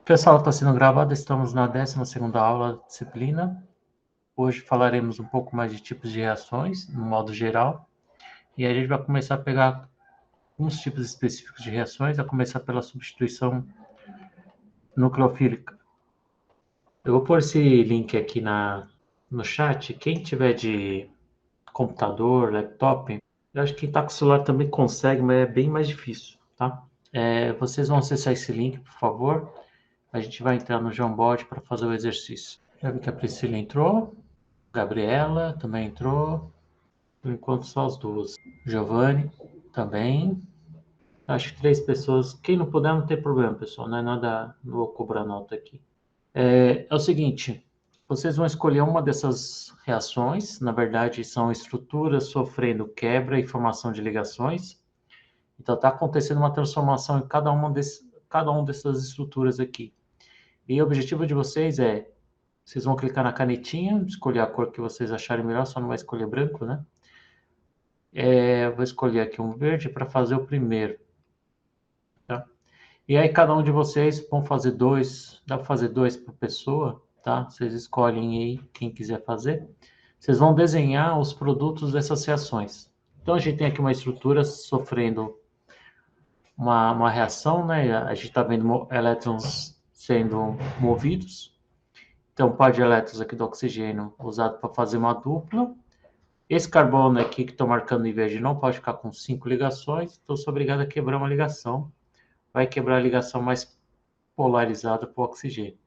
Pessoal, está sendo gravado, estamos na 12ª aula da disciplina. Hoje falaremos um pouco mais de tipos de reações, no modo geral, e a gente vai começar a pegar uns tipos específicos de reações, a começar pela substituição nucleofílica. Eu vou pôr esse link aqui no chat. Quem tiver de computador, laptop, eu acho que quem está com o celular também consegue, mas é bem mais difícil, tá? Vocês vão acessar esse link, por favor. A gente vai entrar no Jamboard para fazer o exercício. Já vi que a Priscila entrou, Gabriela também entrou, por enquanto só as duas. Giovanni também. Acho que 3 pessoas. Quem não puder, não tem problema, pessoal. Não é nada, não vou cobrar nota aqui. É o seguinte, vocês vão escolher uma dessas reações. Na verdade, são estruturas sofrendo quebra e formação de ligações. Então, está acontecendo uma transformação em cada uma dessas estruturas aqui. E o objetivo de vocês vocês vão clicar na canetinha, escolher a cor que vocês acharem melhor, só não vai escolher branco, né? Vou escolher aqui um verde para fazer o primeiro, tá? E aí cada um de vocês vão fazer dois, dá para fazer dois por pessoa, tá? Vocês escolhem aí quem quiser fazer. Vocês vão desenhar os produtos dessas reações. Então a gente tem aqui uma estrutura sofrendo uma reação, né? A gente está vendo elétrons sendo movidos. Então, par de elétrons aqui do oxigênio usado para fazer uma dupla. Esse carbono aqui que estou marcando em verde não pode ficar com 5 ligações, então sou obrigado a quebrar uma ligação. Vai quebrar a ligação mais polarizada para o oxigênio.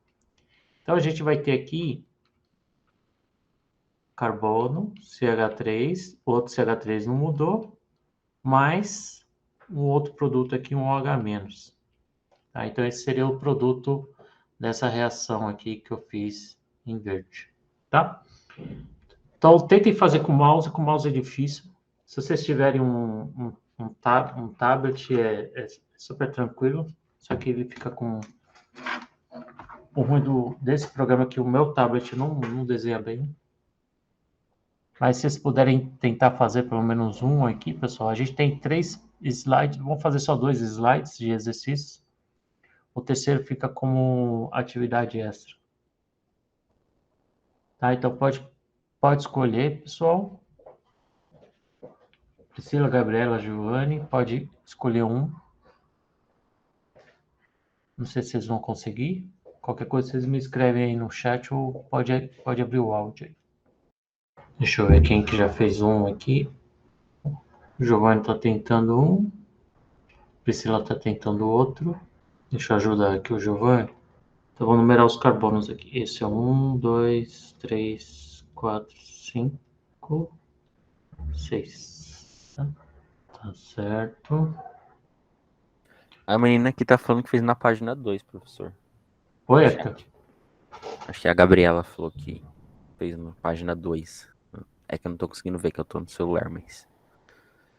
Então, a gente vai ter aqui carbono, CH3, outro CH3 não mudou, mais um outro produto aqui, um OH-. Tá? Então, esse seria o produto dessa reação aqui que eu fiz em verde. Tá? Então, tentem fazer com mouse é difícil. Se vocês tiverem um tablet, é super tranquilo, só que ele fica com o ruim desse programa aqui, o meu tablet não desenha bem. Mas se vocês puderem tentar fazer pelo menos um aqui, pessoal, a gente tem 3 slides, vamos fazer só 2 slides de exercícios. O terceiro fica como atividade extra. Tá? Então, pode escolher, pessoal. Priscila, Gabriela, Giovanni, pode escolher um. Não sei se vocês vão conseguir. Qualquer coisa vocês me escrevem aí no chat ou pode abrir o áudio aí. Deixa eu ver quem que já fez um aqui. O Giovanni está tentando um. Priscila está tentando outro. Deixa eu ajudar aqui o Giovanni. Então, vou numerar os carbonos aqui. Esse é 1, 2, 3, 4, 5, 6. Tá certo. A menina aqui tá falando que fez na página 2, professor. Oi, Eka. Acho que a Gabriela falou que fez na página 2. É que eu não tô conseguindo ver que eu tô no celular, mas...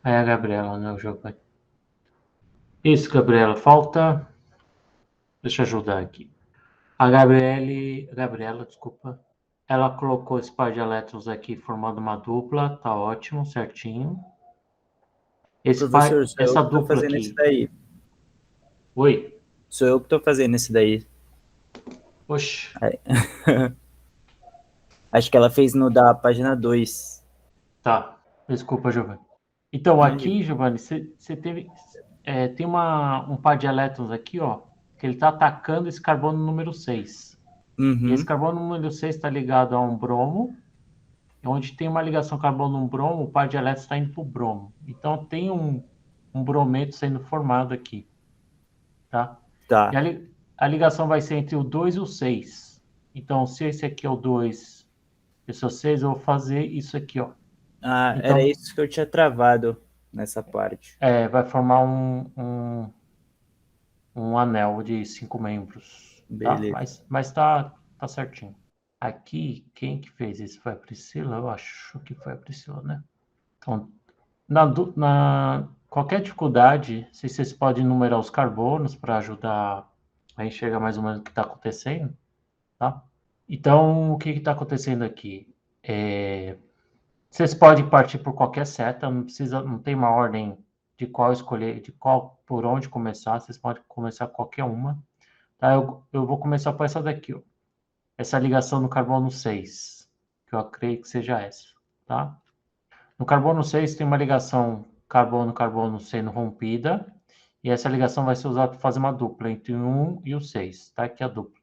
Aí a Gabriela, né, o Giovanni. Isso, Gabriela. Falta... Deixa eu ajudar aqui. A Gabriela, desculpa, ela colocou esse par de elétrons aqui formando uma dupla, tá ótimo, certinho. Professor, sou eu Essa que tô dupla fazendo esse aqui. daí. Oi? Sou eu que tô fazendo esse daí. Oxe. Acho que ela fez no da página 2. Tá, desculpa, Giovanni. Então, aqui, Giovanni, você teve... tem um par de elétrons aqui, ó, que ele tá atacando esse carbono número 6. E esse carbono número 6 está ligado a um bromo, onde tem uma ligação carbono-bromo, o par de elétrons está indo para o bromo. Então, tem um brometo sendo formado aqui. Tá? Tá. E a ligação vai ser entre o 2 e o 6. Então, se esse aqui é o 2, esse é o 6, eu vou fazer isso aqui, ó. Ah, então, era isso que eu tinha travado nessa parte. Vai formar um anel de 5 membros. Beleza. Tá? Mas tá certinho. Aqui, quem que fez isso? Foi a Priscila? Eu acho que foi a Priscila, né? Então, qualquer dificuldade, vocês podem numerar os carbonos para ajudar a enxergar mais ou menos o que está acontecendo, tá? Então, o que está acontecendo aqui? Vocês podem partir por qualquer seta, não tem uma ordem de qual escolher, por onde começar, vocês podem começar qualquer uma. Tá? Eu vou começar por essa daqui, ó. Essa ligação no carbono 6, que eu creio que seja essa, tá? No carbono 6 tem uma ligação carbono-carbono sendo rompida, e essa ligação vai ser usada para fazer uma dupla entre o 1 e o 6, tá? Aqui é a dupla,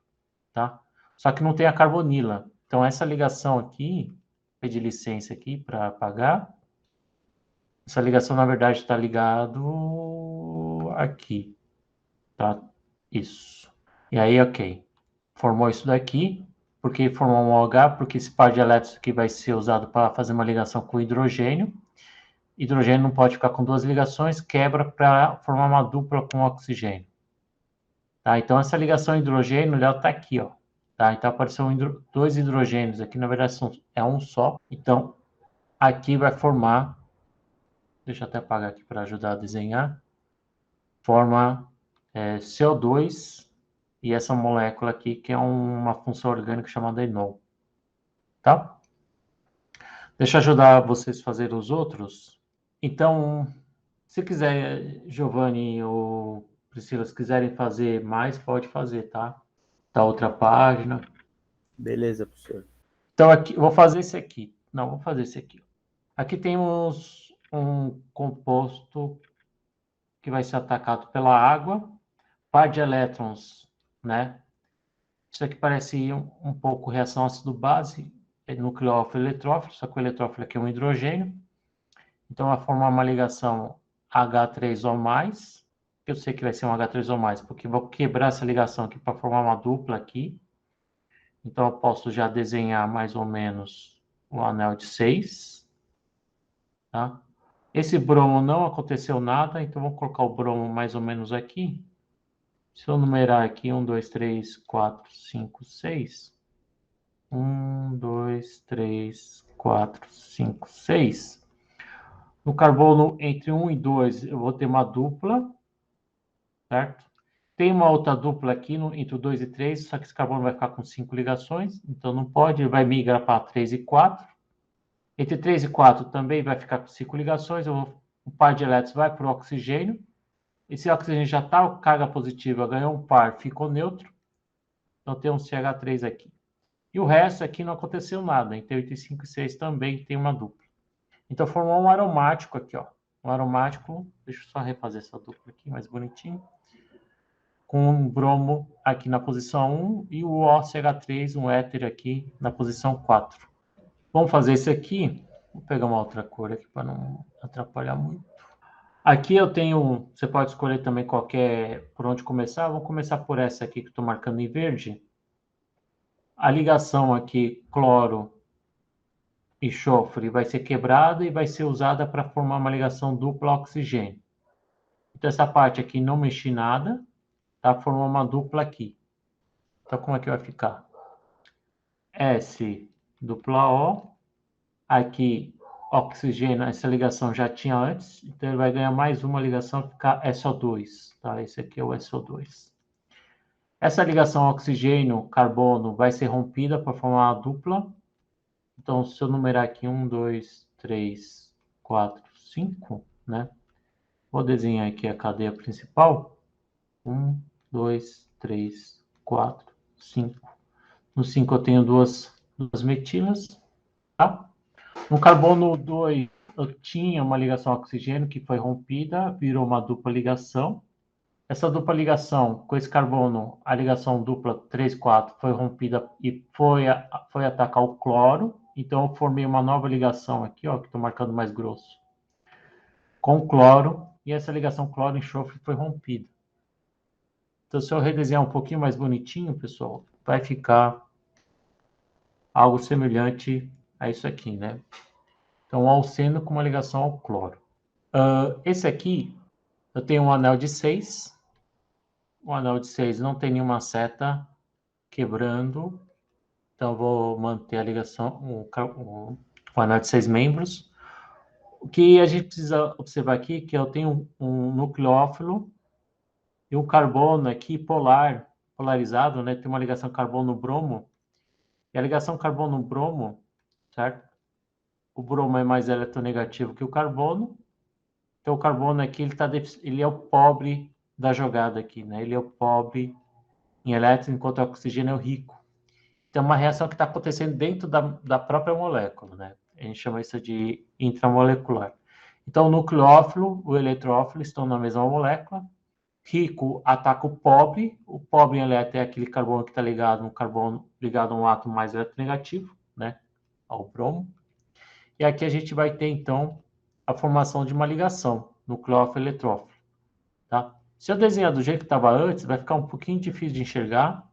tá? Só que não tem a carbonila. Então, essa ligação aqui, pedir licença aqui para apagar. Essa ligação, na verdade, está ligado aqui, tá? Isso. E aí, ok. Formou isso daqui. Por que formou um OH? Porque esse par de elétrons aqui vai ser usado para fazer uma ligação com hidrogênio. Hidrogênio não pode ficar com duas ligações, quebra para formar uma dupla com oxigênio. Tá? Então, essa ligação hidrogênio, ela está aqui, ó. Tá? Então, apareceu dois hidrogênios aqui, na verdade, é um só. Então, aqui vai formar, deixa eu até apagar aqui para ajudar a desenhar, forma CO2 e essa molécula aqui, que é uma função orgânica chamada enol. Tá? Deixa eu ajudar vocês a fazer os outros. Então, se quiser, Giovanni ou Priscila, se quiserem fazer mais, pode fazer, tá? Da outra página. Beleza, professor. Então, aqui, eu vou fazer esse aqui. Não, vou fazer esse aqui. Aqui temos um composto que vai ser atacado pela água, par de elétrons, né? Isso aqui parece um pouco reação ácido-base, nucleófilo e eletrófilo, só que o eletrófilo aqui é um hidrogênio. Então, vai formar uma ligação H3O+, que eu sei que vai ser um H3O+, porque vou quebrar essa ligação aqui para formar uma dupla aqui. Então, eu posso já desenhar mais ou menos o anel de 6. Tá? Esse bromo não aconteceu nada, então vou colocar o bromo mais ou menos aqui. Se eu numerar aqui, 1, 2, 3, 4, 5, 6. 1, 2, 3, 4, 5, 6. No carbono entre 1 e 2, eu vou ter uma dupla, certo? Tem uma outra dupla aqui entre o 2 e 3, só que esse carbono vai ficar com 5 ligações, então não pode, ele vai migrar para 3 e 4. Entre 3 e 4 também vai ficar com 5 ligações, o par de elétrons vai para o oxigênio. Esse oxigênio já está com carga positiva, ganhou um par, ficou neutro. Então tem um CH3 aqui. E o resto aqui não aconteceu nada. Entre 8 e 5 e 6 também tem uma dupla. Então formou um aromático aqui, ó. Um aromático, deixa eu só refazer essa dupla aqui, mais bonitinho. Com um bromo aqui na posição 1 e o OCH3, um éter aqui na posição 4. Vamos fazer esse aqui. Vou pegar uma outra cor aqui para não atrapalhar muito. Aqui eu tenho, você pode escolher também por onde começar. Vamos começar por essa aqui que estou marcando em verde. A ligação aqui, cloro e enxofre, vai ser quebrada e vai ser usada para formar uma ligação dupla oxigênio. Então, essa parte aqui não mexi nada, tá? Formou uma dupla aqui. Então, como é que vai ficar? S dupla O. Aqui, oxigênio, essa ligação já tinha antes, então ele vai ganhar mais uma ligação, ficar SO2, tá? Esse aqui é o SO2. Essa ligação oxigênio-carbono vai ser rompida para formar uma dupla. Então, se eu numerar aqui 1, 2, 3, 4, 5, né? Vou desenhar aqui a cadeia principal. 1, 2, 3, 4, 5. No 5 eu tenho duas metilas, tá? No carbono 2 eu tinha uma ligação oxigênio que foi rompida, virou uma dupla ligação. Essa dupla ligação com esse carbono, a ligação dupla 3, 4 foi rompida e foi atacar o cloro. Então eu formei uma nova ligação aqui, ó, que estou marcando mais grosso, com cloro, e essa ligação cloro-enxofre foi rompida. Então, se eu redesenhar um pouquinho mais bonitinho, pessoal, vai ficar algo semelhante a isso aqui, né? Então, o alceno com uma ligação ao cloro. Esse aqui, eu tenho um anel de 6. O anel de 6 não tem nenhuma seta quebrando. Então, eu vou manter a ligação, o anel de 6 membros. O que a gente precisa observar aqui é que eu tenho um nucleófilo e um carbono aqui polarizado, né? Tem uma ligação carbono-bromo. E a ligação carbono-bromo, certo? O bromo é mais eletronegativo que o carbono. Então, o carbono aqui, ele é o pobre da jogada aqui, né? Ele é o pobre em elétrons, enquanto o oxigênio é o rico. Então, é uma reação que está acontecendo dentro da própria molécula, né? A gente chama isso de intramolecular. Então, o nucleófilo, o eletrófilo estão na mesma molécula. Rico ataca o pobre em elétron é aquele carbono que está ligado, um carbono ligado a um átomo mais eletronegativo, né? Ao bromo. E aqui a gente vai ter, então, a formação de uma ligação, nucleófilo-eletrófilo, tá? Se eu desenhar do jeito que estava antes, vai ficar um pouquinho difícil de enxergar.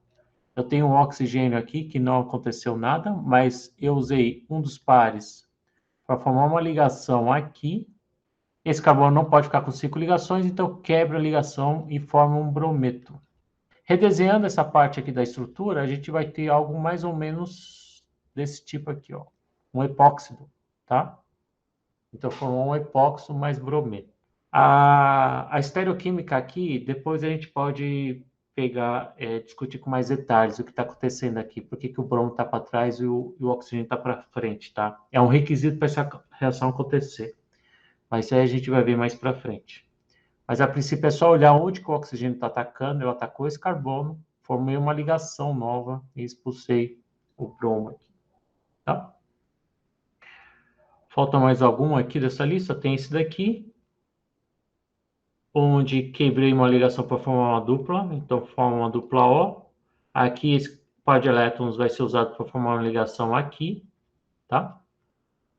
Eu tenho um oxigênio aqui que não aconteceu nada, mas eu usei um dos pares para formar uma ligação aqui. Esse carbono não pode ficar com 5 ligações, então quebra a ligação e forma um brometo. Redesenhando essa parte aqui da estrutura, a gente vai ter algo mais ou menos desse tipo aqui, ó, um epóxido, tá? Então formou um epóxido mais brometo. A estereoquímica aqui, depois a gente pode pegar, discutir com mais detalhes o que está acontecendo aqui, por que o bromo está para trás e o oxigênio está para frente, tá? É um requisito para essa reação acontecer, mas isso aí a gente vai ver mais para frente. Mas a princípio é só olhar onde que o oxigênio está atacando, eu atacou esse carbono, formei uma ligação nova e expulsei o bromo aqui, tá? Falta mais algum aqui dessa lista? Tem esse daqui, onde quebrei uma ligação para formar uma dupla, então forma uma dupla O. Aqui esse par de elétrons vai ser usado para formar uma ligação aqui, tá?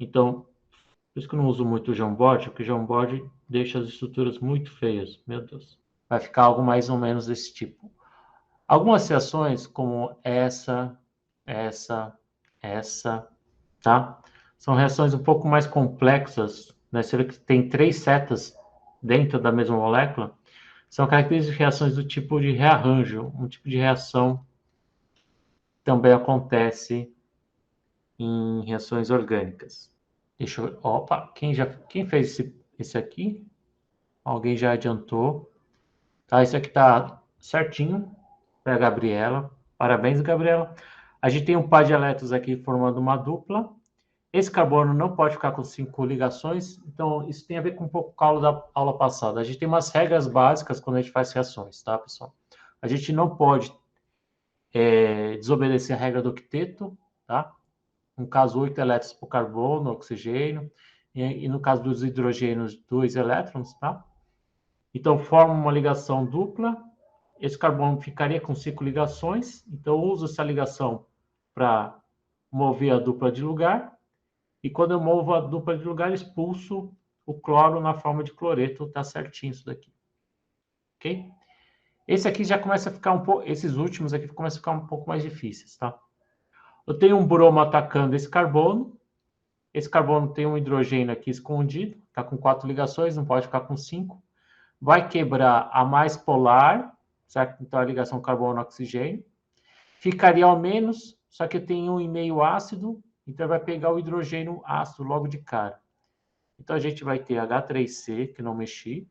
Então, por isso que eu não uso muito o Jamboard, porque o Jamboard deixa as estruturas muito feias, meu Deus. Vai ficar algo mais ou menos desse tipo. Algumas reações, como essa, tá? São reações um pouco mais complexas, né? Você vê que tem 3 setas dentro da mesma molécula, são características de reações do tipo de rearranjo. Um tipo de reação também acontece em reações orgânicas. Deixa eu... Opa, quem fez esse aqui? Alguém já adiantou. Tá, esse aqui tá certinho para a Gabriela. Parabéns, Gabriela. A gente tem um par de elétrons aqui formando uma dupla. Esse carbono não pode ficar com 5 ligações, então isso tem a ver com um pouco com a aula da aula passada. A gente tem umas regras básicas quando a gente faz reações, tá, pessoal? A gente não pode desobedecer a regra do octeto, tá? No caso, 8 elétrons por carbono, oxigênio, e no caso dos hidrogênios, 2 elétrons, tá? Então, forma uma ligação dupla. Esse carbono ficaria com 5 ligações, então eu uso essa ligação para mover a dupla de lugar. E quando eu movo a dupla de lugar, expulso o cloro na forma de cloreto, tá certinho isso daqui. Ok? Esse aqui já começa a ficar um pouco, esses últimos aqui começam a ficar um pouco mais difíceis, tá? Eu tenho um bromo atacando esse carbono tem um hidrogênio aqui escondido, tá com 4 ligações, não pode ficar com 5. Vai quebrar a mais polar, certo? Então a ligação carbono-oxigênio. Ficaria ao menos, só que tem 1,5 ácido, então vai pegar o hidrogênio ácido logo de cara. Então a gente vai ter H3C, que não mexi,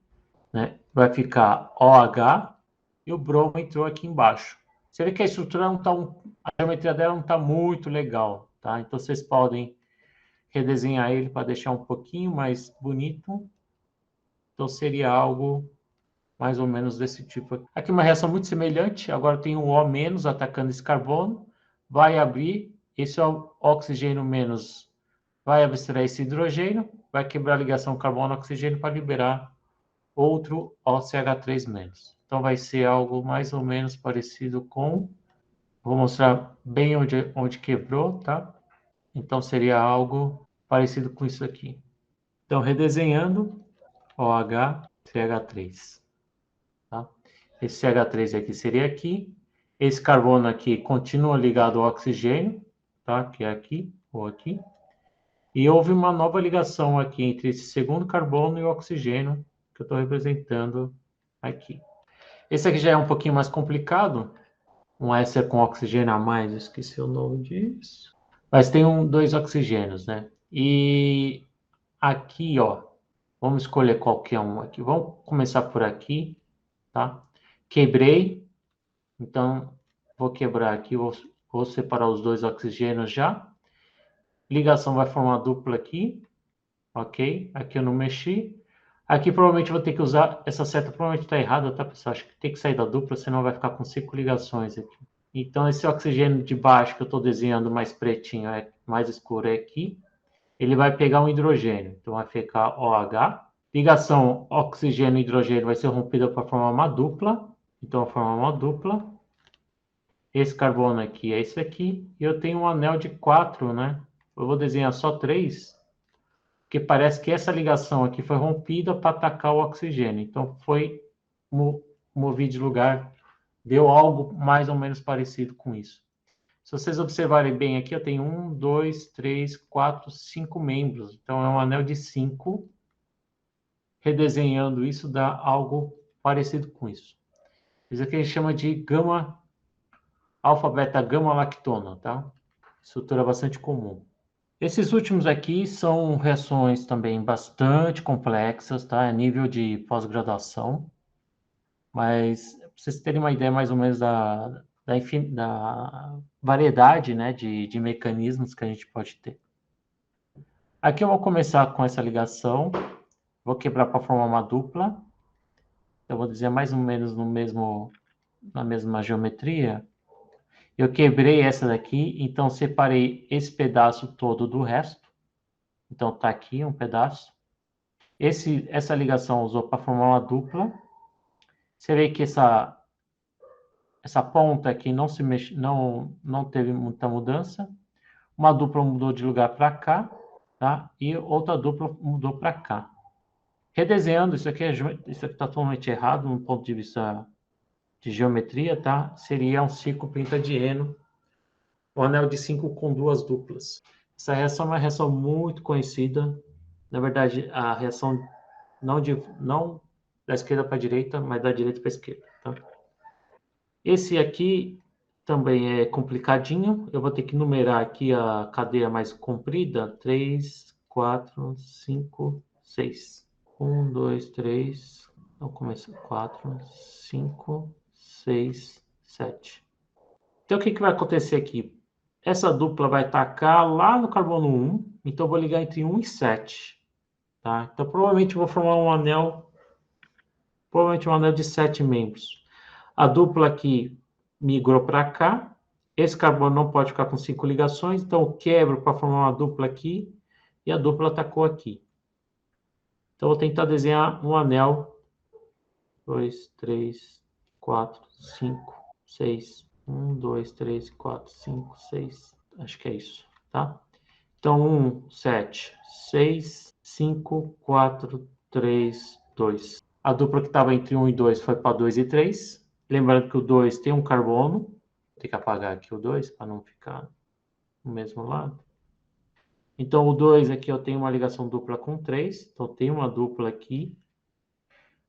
né? Vai ficar OH e o bromo entrou aqui embaixo. Você vê que a estrutura não está, a geometria dela não está muito legal, tá? Então vocês podem redesenhar ele para deixar um pouquinho mais bonito. Então seria algo mais ou menos desse tipo. Aqui uma reação muito semelhante, agora tem um O- atacando esse carbono, vai abrir, esse oxigênio menos vai abstrair esse hidrogênio, vai quebrar a ligação carbono-oxigênio para liberar outro OCH3-. Então vai ser algo mais ou menos parecido com... Vou mostrar bem onde quebrou, tá? Então seria algo parecido com isso aqui. Então, redesenhando, OH, CH3. Tá? Esse CH3 aqui seria aqui. Esse carbono aqui continua ligado ao oxigênio, tá? Que é aqui ou aqui. E houve uma nova ligação aqui entre esse segundo carbono e o oxigênio, que eu estou representando aqui. Esse aqui já é um pouquinho mais complicado. Um éster com oxigênio a mais, eu esqueci o nome disso. Mas tem 2 oxigênios, né? E aqui, ó, vamos escolher qualquer um aqui. Vamos começar por aqui, tá? Quebrei, então vou quebrar aqui, vou separar os 2 oxigênios já. Ligação vai formar dupla aqui, ok? Aqui eu não mexi. Aqui provavelmente eu vou ter que usar, essa seta provavelmente está errada, tá, pessoal? Acho que tem que sair da dupla, senão vai ficar com 5 ligações aqui. Então, esse oxigênio de baixo que eu estou desenhando mais pretinho, mais escuro é aqui. Ele vai pegar um hidrogênio, então vai ficar OH. Ligação oxigênio-hidrogênio vai ser rompida para formar uma dupla. Então, vai formar uma dupla. Esse carbono aqui é esse aqui. E eu tenho um anel de 4, né? Eu vou desenhar só 3, porque parece que essa ligação aqui foi rompida para atacar o oxigênio. Então, foi movido de lugar. Deu algo mais ou menos parecido com isso. Se vocês observarem bem aqui, eu tenho 1, 2, 3, 4, 5 membros. Então, é um anel de 5. Redesenhando isso, dá algo parecido com isso. Isso aqui a gente chama de gama, alfa, beta, gama lactona, tá? Estrutura bastante comum. Esses últimos aqui são reações também bastante complexas, tá? A nível de pós-graduação. Mas, para vocês terem uma ideia mais ou menos da variedade, né, de mecanismos que a gente pode ter. Aqui eu vou começar com essa ligação. Vou quebrar para formar uma dupla. Eu vou dizer mais ou menos na mesma geometria. Eu quebrei essa daqui, então separei esse pedaço todo do resto. Então tá aqui um pedaço. Essa ligação usou para formar uma dupla. Você vê que essa ponta aqui não se mexe, não teve muita mudança. Uma dupla mudou de lugar para cá, tá? E outra dupla mudou para cá. Redesenhando, isso aqui está totalmente errado no ponto de vista de geometria, tá? Seria um ciclo pentadieno, um anel de 5 com 2 duplas. Essa reação é uma reação muito conhecida. Na verdade, a reação não da esquerda para a direita, mas da direita para a esquerda, tá? Esse aqui também é complicadinho. Eu vou ter que numerar aqui a cadeia mais comprida. 3, 4, 5, 6. 1, 2, 3. Então, começa 4, 5, 6, 7. Então, o que vai acontecer aqui? Essa dupla vai tacar lá no carbono 1. Então, eu vou ligar entre 1 e 7. Tá? Então, provavelmente, eu vou formar um anel de 7 membros. A dupla aqui migrou para cá. Esse carbono não pode ficar com 5 ligações, então eu quebro para formar uma dupla aqui e a dupla atacou aqui. Então, eu vou tentar desenhar um anel. 2, 3, 4, 5, 6. 1, 2, 3, 4, 5, 6. Acho que é isso, tá? Então, 1, 7, 6, 5, 4, 3, 2. A dupla que estava entre 1 e 2 foi para 2 e 3. Lembrando que o 2 tem um carbono. Vou ter que apagar aqui o 2 para não ficar no mesmo lado. Então, o 2 aqui eu tenho uma ligação dupla com 3. Então, tem uma dupla aqui.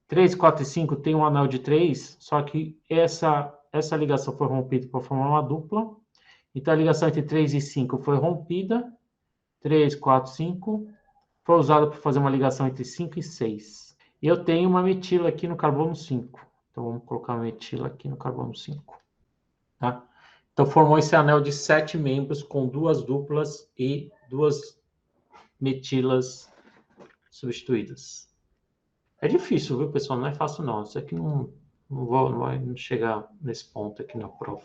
3, 4 e 5 tem um anel de 3, só que essa ligação foi rompida para formar uma dupla. Então, a ligação entre 3 e 5 foi rompida. 3, 4, 5. Foi usada para fazer uma ligação entre 5 e 6. E eu tenho uma metila aqui no carbono 5. Então, vamos colocar uma metila aqui no carbono 5. Tá? Então, formou esse anel de 7 membros com 2 duplas e 2 metilas substituídas. É difícil, viu, pessoal? Não é fácil, não. Isso aqui não vai chegar nesse ponto aqui na prova.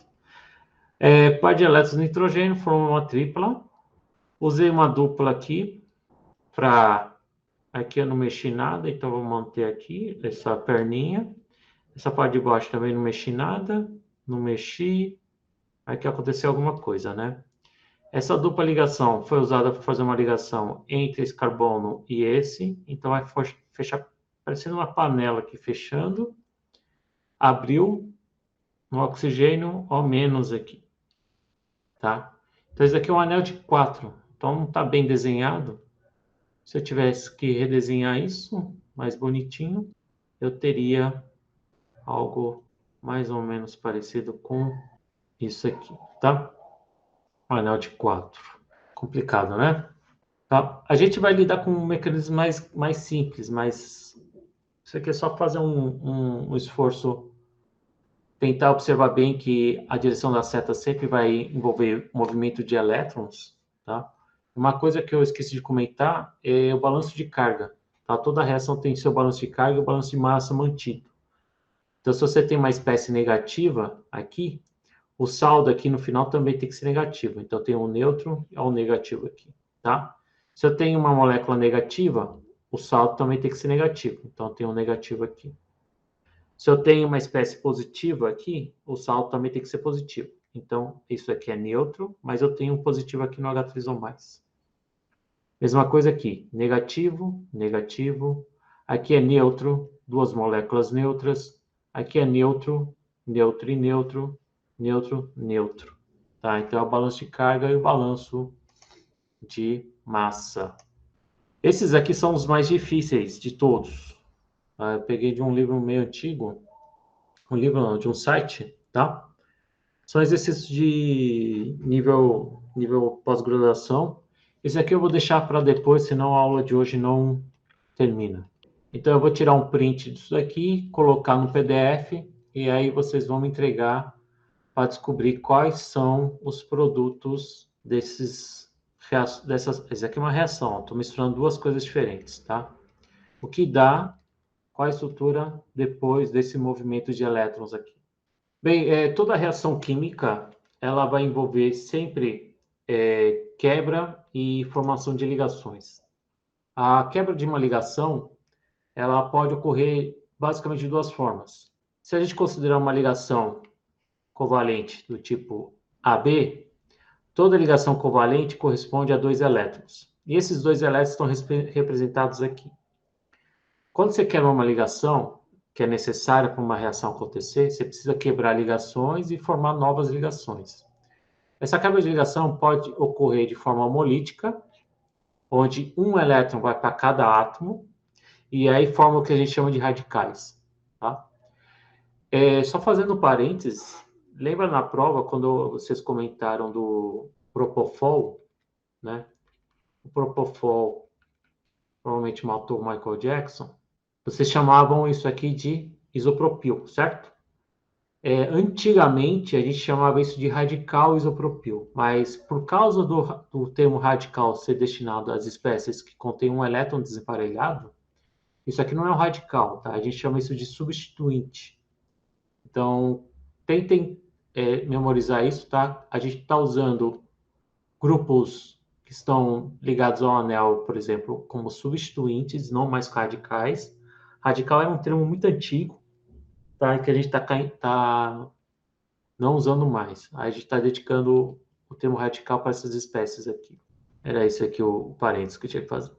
Par de elétrons de nitrogênio formou uma tripla. Usei uma dupla aqui para... Aqui eu não mexi nada, então vou manter aqui essa perninha. Essa parte de baixo também não mexi nada. Não mexi. Aqui aconteceu alguma coisa, né? Essa dupla ligação foi usada para fazer uma ligação entre esse carbono e esse. Então vai fechar parecendo uma panela aqui fechando. Abriu no oxigênio O- aqui. Tá? Então esse aqui é um anel de 4. Então não está bem desenhado. Se eu tivesse que redesenhar isso mais bonitinho, eu teria algo mais ou menos parecido com isso aqui, tá? Um anel de 4. Complicado, né? Tá? A gente vai lidar com um mecanismo mais simples, mas isso aqui é só fazer um esforço, tentar observar bem que a direção da seta sempre vai envolver movimento de elétrons, tá? Uma coisa que eu esqueci de comentar é o balanço de carga, Tá? Toda reação tem seu balanço de carga e o balanço de massa mantido. Então, se você tem uma espécie negativa aqui, o saldo aqui no final também tem que ser negativo. Então, tem um neutro e um negativo aqui, tá? Se eu tenho uma molécula negativa, o saldo também tem que ser negativo. Então, tem um negativo aqui. Se eu tenho uma espécie positiva aqui, o saldo também tem que ser positivo. Então, isso aqui é neutro, mas eu tenho um positivo aqui no H3O+. Mesma coisa aqui, negativo, negativo. Aqui é neutro, duas moléculas neutras. Aqui é neutro, neutro e neutro, neutro, neutro. Tá? Então, é o balanço de carga e o balanço de massa. Esses aqui são os mais difíceis de todos. Eu peguei de um livro meio antigo, de um site, tá? São exercícios de nível pós-graduação. Esse aqui eu vou deixar para depois, senão a aula de hoje não termina. Então, eu vou tirar um print disso daqui, colocar no PDF, e aí vocês vão me entregar para descobrir quais são os produtos dessas. Essa aqui é uma reação, estou misturando duas coisas diferentes, tá? O que dá, qual a estrutura depois desse movimento de elétrons aqui. Bem, toda reação química, ela vai envolver sempre quebra e formação de ligações. A quebra de uma ligação, ela pode ocorrer basicamente de duas formas. Se a gente considerar uma ligação covalente do tipo AB, toda ligação covalente corresponde a 2 elétrons. E esses 2 elétrons estão representados aqui. Quando você quebra uma ligação, que é necessária para uma reação acontecer, você precisa quebrar ligações e formar novas ligações. Essa quebra de ligação pode ocorrer de forma homolítica, onde um elétron vai para cada átomo, e aí forma o que a gente chama de radicais. Tá? Só fazendo um parênteses, lembra na prova, quando vocês comentaram do Propofol, né? O Propofol provavelmente matou o Michael Jackson. Vocês chamavam isso aqui de isopropil, certo? Antigamente, a gente chamava isso de radical isopropil, mas por causa do termo radical ser destinado às espécies que contêm um elétron desemparelhado, isso aqui não é um radical, tá? A gente chama isso de substituinte. Então, tentem memorizar isso, tá? A gente está usando grupos que estão ligados ao anel, por exemplo, como substituintes, não mais radicais. Radical é um termo muito antigo, tá? Que a gente tá não usando mais. A gente está dedicando o termo radical para essas espécies aqui. Era isso aqui o parênteses que eu tinha que fazer.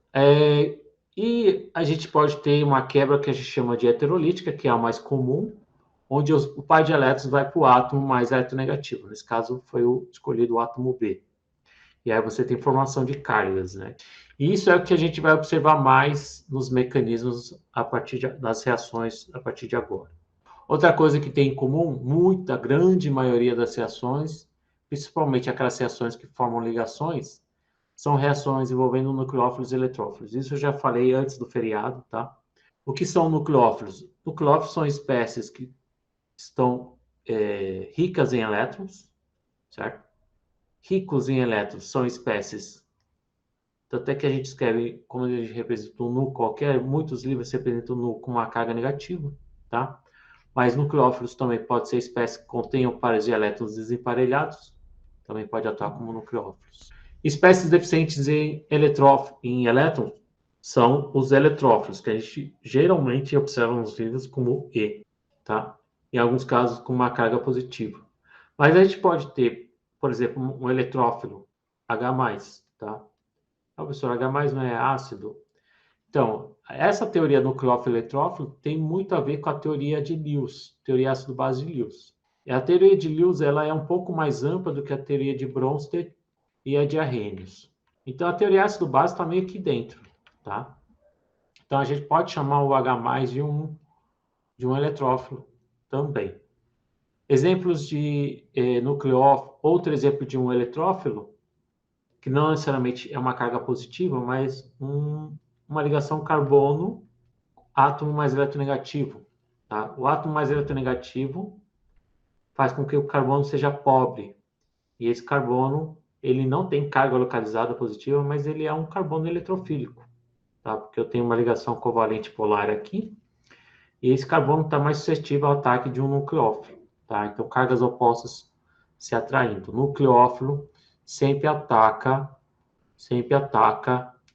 E a gente pode ter uma quebra que a gente chama de heterolítica, que é a mais comum, onde o par de elétrons vai para o átomo mais eletronegativo. Nesse caso, foi escolhido o átomo B. E aí você tem formação de cargas, né? E isso é o que a gente vai observar mais nos mecanismos das reações a partir de agora. Outra coisa que tem em comum, a grande maioria das reações, principalmente aquelas reações que formam ligações, são reações envolvendo nucleófilos e eletrófilos. Isso eu já falei antes do feriado, tá? O que são nucleófilos? Nucleófilos são espécies que estão ricas em elétrons, certo? Ricos em elétrons são espécies, tanto é que a gente escreve, como a gente representa um nu qualquer, muitos livros representam o nu com uma carga negativa, tá? Mas nucleófilos também pode ser espécies que contenham pares de elétrons desemparelhados, também pode atuar como nucleófilos. Espécies deficientes em elétrons são os eletrófilos, que a gente geralmente observa nos livros como E, tá? Em alguns casos com uma carga positiva. Mas a gente pode ter, por exemplo, um eletrófilo H+, tá? Ah, professor, H+ não é ácido? Então, essa teoria nucleófilo-eletrófilo tem muito a ver com a teoria de Lewis, teoria ácido-base de Lewis. E a teoria de Lewis ela é um pouco mais ampla do que a teoria de Bronsted e a de Arrhenius. Então, a teoria ácido-base está meio aqui dentro, tá? Então, a gente pode chamar o H+ de um eletrófilo também. Exemplos de nucleófilo, outro exemplo de um eletrófilo, que não necessariamente é uma carga positiva, mas uma ligação carbono, átomo mais eletronegativo. Tá? O átomo mais eletronegativo faz com que o carbono seja pobre. E esse carbono, ele não tem carga localizada positiva, mas ele é um carbono eletrofílico. tá? Porque eu tenho uma ligação covalente polar aqui, e esse carbono está mais suscetível ao ataque de um nucleófilo, tá? Então, cargas opostas se atraindo. O nucleófilo sempre ataca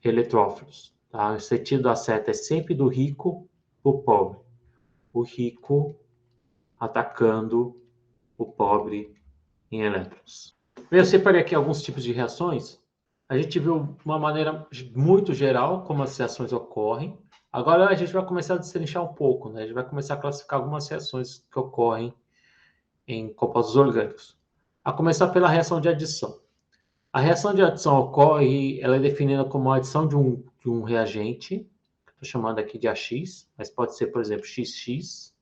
eletrófilos, tá? O sentido da seta é sempre do rico para o pobre. O rico atacando o pobre em elétrons. Eu separei aqui alguns tipos de reações. A gente viu uma maneira muito geral como as reações ocorrem. Agora a gente vai começar a destrinchar um pouco, né? A gente vai começar a classificar algumas reações que ocorrem em compostos orgânicos. A começar pela reação de adição. A reação de adição ocorre, ela é definida como a adição de um reagente, que estou chamando aqui de AX, mas pode ser, por exemplo, XX,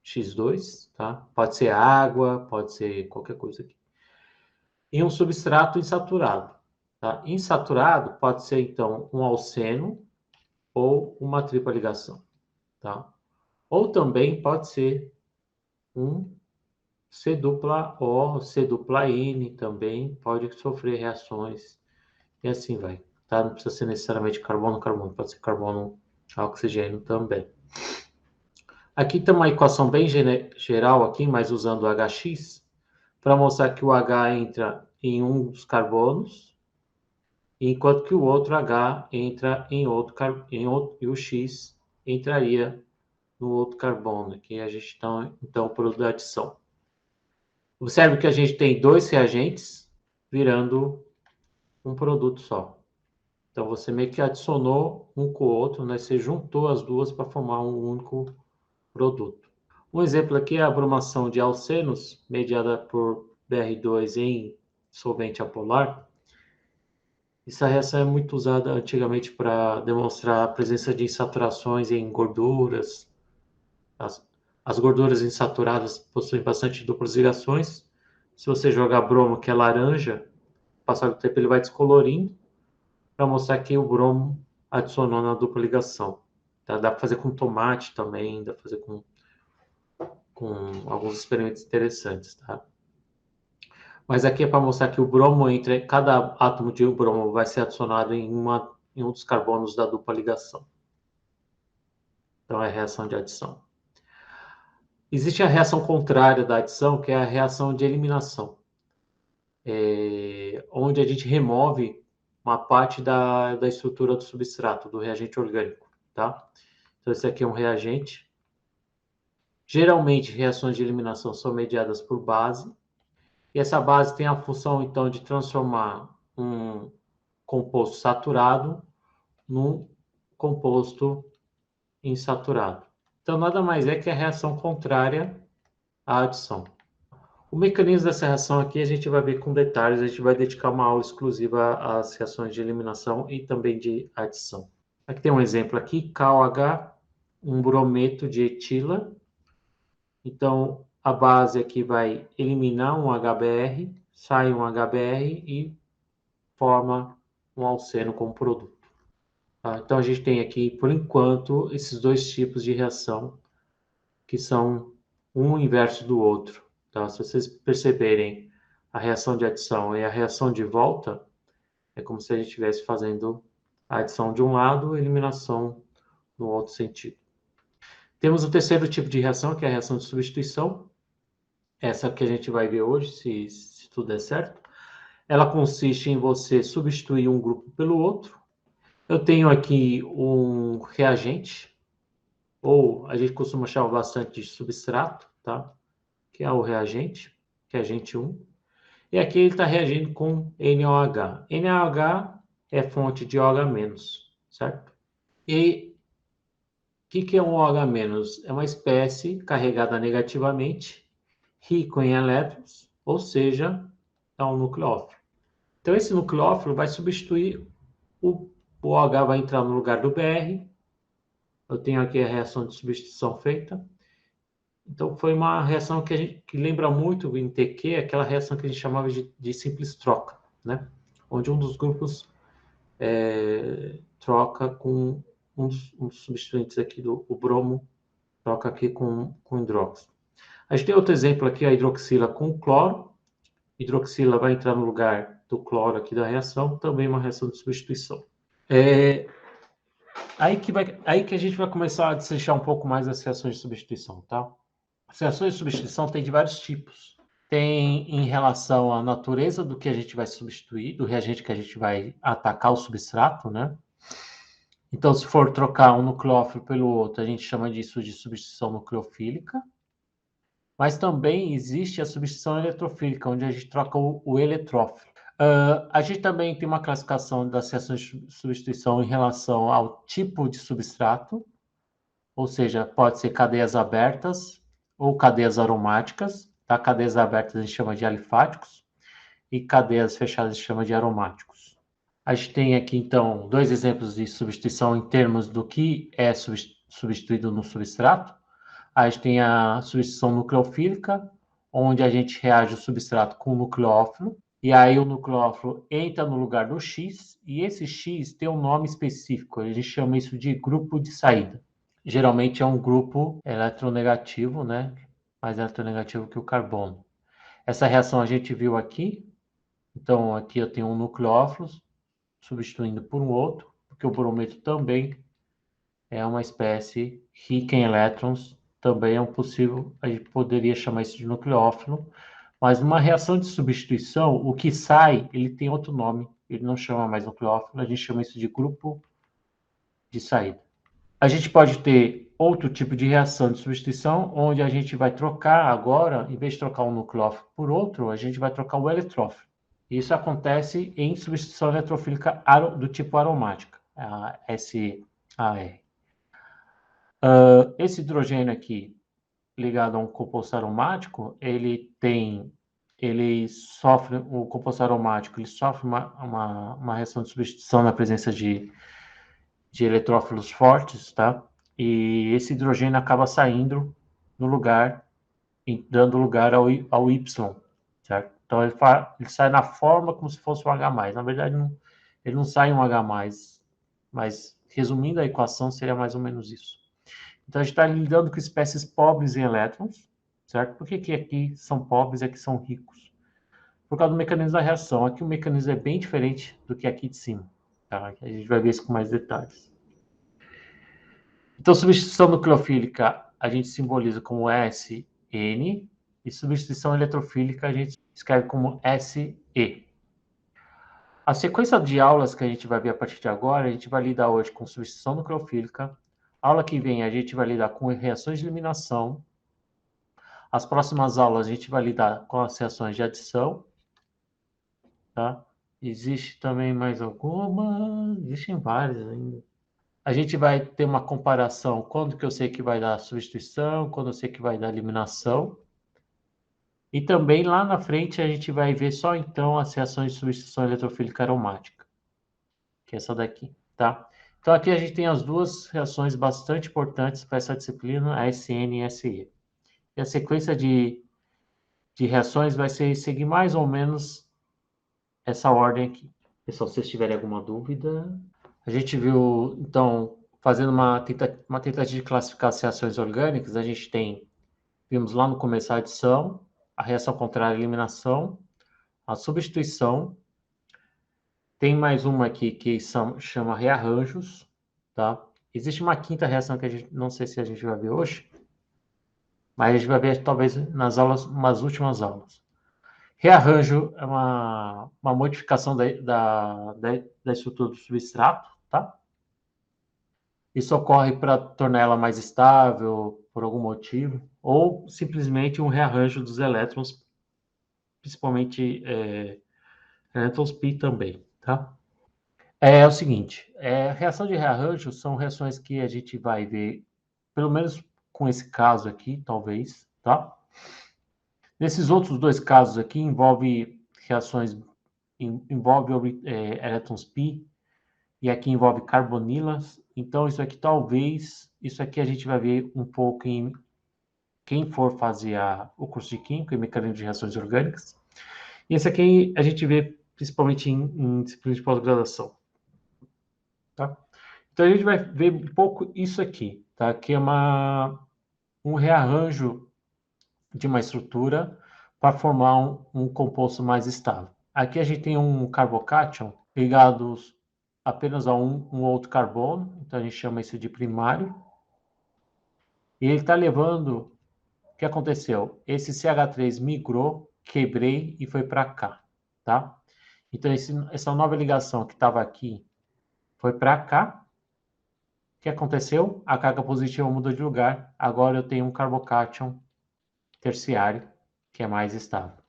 X2, tá? Pode ser água, pode ser qualquer coisa aqui. Em um substrato insaturado, tá? Insaturado pode ser, então, um alceno ou uma tripla ligação, tá? Ou também pode ser um C-dupla-O, C-dupla-N também pode sofrer reações e assim vai, tá? Não precisa ser necessariamente carbono-carbono, pode ser carbono-oxigênio também. Aqui tem uma equação bem geral aqui, mas usando o HX, para mostrar que o H entra em um dos carbonos, enquanto que o outro H entra em outro e o X entraria no outro carbono, que a gente então produto da adição. Observe que a gente tem dois reagentes virando um produto só. Então você meio que adicionou um com o outro, né? Você juntou as duas para formar um único produto. Um exemplo aqui é a bromação de alcenos, mediada por Br2 em solvente apolar. Essa reação é muito usada antigamente para demonstrar a presença de insaturações em gorduras. As gorduras insaturadas possuem bastante duplas ligações. Se você jogar bromo, que é laranja, com o passar do tempo ele vai descolorindo, para mostrar que o bromo adicionou na dupla ligação. Tá? Dá para fazer com tomate também, dá para fazer com alguns experimentos interessantes, tá? Mas aqui é para mostrar que o bromo cada átomo de bromo vai ser adicionado em um dos carbonos da dupla ligação. Então é a reação de adição. Existe a reação contrária da adição, que é a reação de eliminação, onde a gente remove uma parte da estrutura do substrato, do reagente orgânico, tá? Então esse aqui é um reagente. Geralmente, reações de eliminação são mediadas por base, e essa base tem a função, então, de transformar um composto saturado num composto insaturado. Então, nada mais é que a reação contrária à adição. O mecanismo dessa reação aqui a gente vai ver com detalhes, a gente vai dedicar uma aula exclusiva às reações de eliminação e também de adição. Aqui tem um exemplo aqui, KOH, um brometo de etila. Então, a base aqui vai eliminar um HBr, sai um HBr e forma um alceno como produto. Tá? Então, a gente tem aqui, por enquanto, esses dois tipos de reação que são um inverso do outro. Tá? Se vocês perceberem a reação de adição e a reação de volta, é como se a gente estivesse fazendo a adição de um lado e a eliminação no outro sentido. Temos o terceiro tipo de reação, que é a reação de substituição. Essa que a gente vai ver hoje, se tudo der certo. Ela consiste em você substituir um grupo pelo outro. Eu tenho aqui um reagente, ou a gente costuma chamar bastante de substrato, tá? Que é o reagente 1. E aqui ele está reagindo com NaOH. NaOH é fonte de OH-, certo? E o que é um OH-? É uma espécie carregada negativamente, rico em elétrons, ou seja, é um nucleófilo. Então, esse nucleófilo vai substituir o OH, vai entrar no lugar do Br. Eu tenho aqui a reação de substituição feita. Então, foi uma reação que lembra muito em TQ, aquela reação que a gente chamava de simples troca, né? Onde um dos grupos troca com um dos substituintes aqui o bromo, troca aqui com hidróxido. A gente tem outro exemplo aqui, a hidroxila com cloro. Hidroxila vai entrar no lugar do cloro aqui da reação, também uma reação de substituição. Aí que a gente vai começar a destrinchar um pouco mais as reações de substituição, tá? As reações de substituição tem de vários tipos. Tem em relação à natureza do que a gente vai substituir, do reagente que a gente vai atacar o substrato, né? Então, se for trocar um nucleófilo pelo outro, a gente chama disso de substituição nucleofílica. Mas também existe a substituição eletrofílica, onde a gente troca o eletrófilo. A gente também tem uma classificação das reações de substituição em relação ao tipo de substrato, ou seja, pode ser cadeias abertas ou cadeias aromáticas. Tá? Cadeias abertas a gente chama de alifáticos e cadeias fechadas a gente chama de aromáticos. A gente tem aqui, então, dois exemplos de substituição em termos do que é substituído no substrato. A gente tem a substituição nucleofílica, onde a gente reage o substrato com o nucleófilo, e aí o nucleófilo entra no lugar do X, e esse X tem um nome específico, a gente chama isso de grupo de saída. Geralmente é um grupo eletronegativo, né? Mais eletronegativo que o carbono. Essa reação a gente viu aqui, então aqui eu tenho um nucleófilo substituindo por um outro, porque o brometo também é uma espécie rica em elétrons, também é um possível, a gente poderia chamar isso de nucleófilo, mas numa reação de substituição, o que sai, ele tem outro nome, ele não chama mais nucleófilo, a gente chama isso de grupo de saída. A gente pode ter outro tipo de reação de substituição, onde a gente vai trocar agora, em vez de trocar um nucleófilo por outro, a gente vai trocar o eletrófilo. Isso acontece em substituição eletrofílica do tipo aromática, a SAR. Esse hidrogênio aqui, ligado a um composto aromático, o composto aromático, ele sofre uma reação de substituição na presença de eletrófilos fortes, tá? E esse hidrogênio acaba saindo no lugar, dando lugar ao Y, certo? Então ele sai na forma como se fosse um H+. Na verdade, ele não sai um H+, mas resumindo a equação, seria mais ou menos isso. Então, a gente está lidando com espécies pobres em elétrons, certo? Por que aqui são pobres e aqui são ricos? Por causa do mecanismo da reação. Aqui o mecanismo é bem diferente do que aqui de cima. Tá? A gente vai ver isso com mais detalhes. Então, substituição nucleofílica a gente simboliza como SN e substituição eletrofílica a gente escreve como SE. A sequência de aulas que a gente vai ver a partir de agora, a gente vai lidar hoje com substituição nucleofílica. A aula que vem a gente vai lidar com reações de eliminação. As próximas aulas a gente vai lidar com as reações de adição. Tá? Existe também mais alguma? Existem várias ainda. A gente vai ter uma comparação quando que eu sei que vai dar substituição, quando eu sei que vai dar eliminação. E também lá na frente a gente vai ver só então as reações de substituição eletrofílica aromática, que é essa daqui, tá? Então aqui a gente tem as duas reações bastante importantes para essa disciplina, a SN e a SE. E a sequência de reações vai seguir mais ou menos essa ordem aqui. Pessoal, se vocês tiverem alguma dúvida, a gente viu, então, fazendo uma tentativa de classificar as reações orgânicas, vimos lá no começo a adição, a reação contrária à eliminação, a substituição. Tem mais uma aqui que chama rearranjos, tá? Existe uma quinta reação que a gente não sei se a gente vai ver hoje, mas a gente vai ver talvez nas últimas aulas. Rearranjo é uma modificação da estrutura do substrato, tá? Isso ocorre para tornar ela mais estável, por algum motivo, ou simplesmente um rearranjo dos elétrons, principalmente elétrons π também, tá? É o seguinte, reação de rearranjo são reações que a gente vai ver, pelo menos com esse caso aqui, talvez, tá? Nesses outros dois casos aqui, envolve elétrons π, e aqui envolve carbonilas. Então, isso aqui a gente vai ver um pouco em quem for fazer o curso de Química e Mecanismo de Reações Orgânicas. E esse aqui a gente vê principalmente em disciplinas de pós-graduação. Tá? Então, a gente vai ver um pouco isso aqui, tá? Que é um rearranjo de uma estrutura para formar um composto mais estável. Aqui a gente tem um carbocátion ligado apenas a um outro carbono, então a gente chama isso de primário. E ele está levando... O que aconteceu? Esse CH3 migrou, quebrei e foi para cá, tá? Então, essa nova ligação que estava aqui foi para cá. O que aconteceu? A carga positiva mudou de lugar. Agora eu tenho um carbocation terciário, que é mais estável.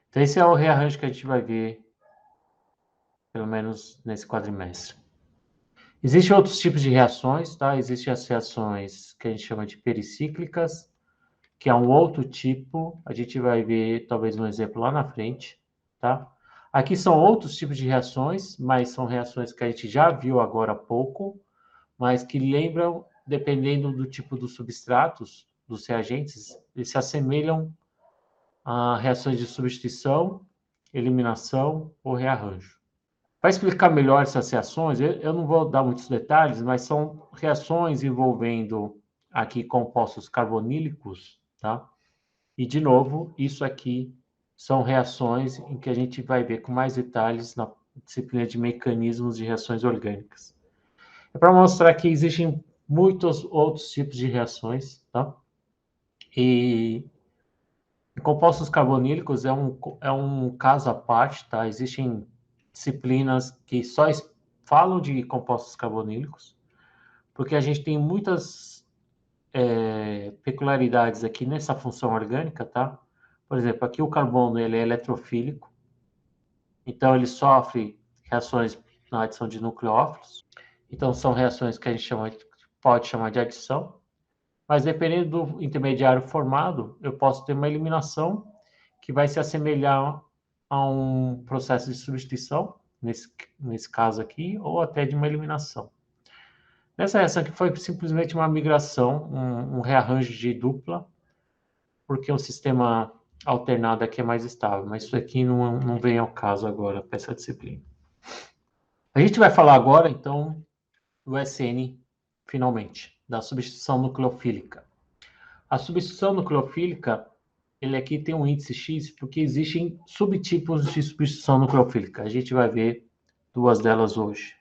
Então, esse é o rearranjo que a gente vai ver, pelo menos nesse quadrimestre. Existem outros tipos de reações, tá? Existem as reações que a gente chama de pericíclicas, que é um outro tipo, a gente vai ver talvez um exemplo lá na frente, tá? Aqui são outros tipos de reações, mas são reações que a gente já viu agora há pouco, mas que lembram, dependendo do tipo dos substratos, dos reagentes, eles se assemelham a reações de substituição, eliminação ou rearranjo. Para explicar melhor essas reações, eu não vou dar muitos detalhes, mas são reações envolvendo aqui compostos carbonílicos, tá? E, de novo, isso aqui são reações em que a gente vai ver com mais detalhes na disciplina de mecanismos de reações orgânicas. É para mostrar que existem muitos outros tipos de reações, tá? E compostos carbonílicos é um caso à parte, tá? Existem disciplinas que só falam de compostos carbonílicos, porque a gente tem muitas peculiaridades aqui nessa função orgânica, tá? Por exemplo, aqui o carbono ele é eletrofílico, então ele sofre reações na adição de nucleófilos. Então são reações que a gente pode chamar de adição, mas dependendo do intermediário formado, eu posso ter uma eliminação que vai se assemelhar a um processo de substituição, nesse caso aqui, ou até de uma eliminação. Nessa reação aqui foi simplesmente uma migração, um rearranjo de dupla, porque o sistema alternado aqui é mais estável, mas isso aqui não vem ao caso agora para essa disciplina. A gente vai falar agora, então, do SN, finalmente, da substituição nucleofílica. A substituição nucleofílica, ele aqui tem um índice X, porque existem subtipos de substituição nucleofílica. A gente vai ver duas delas hoje.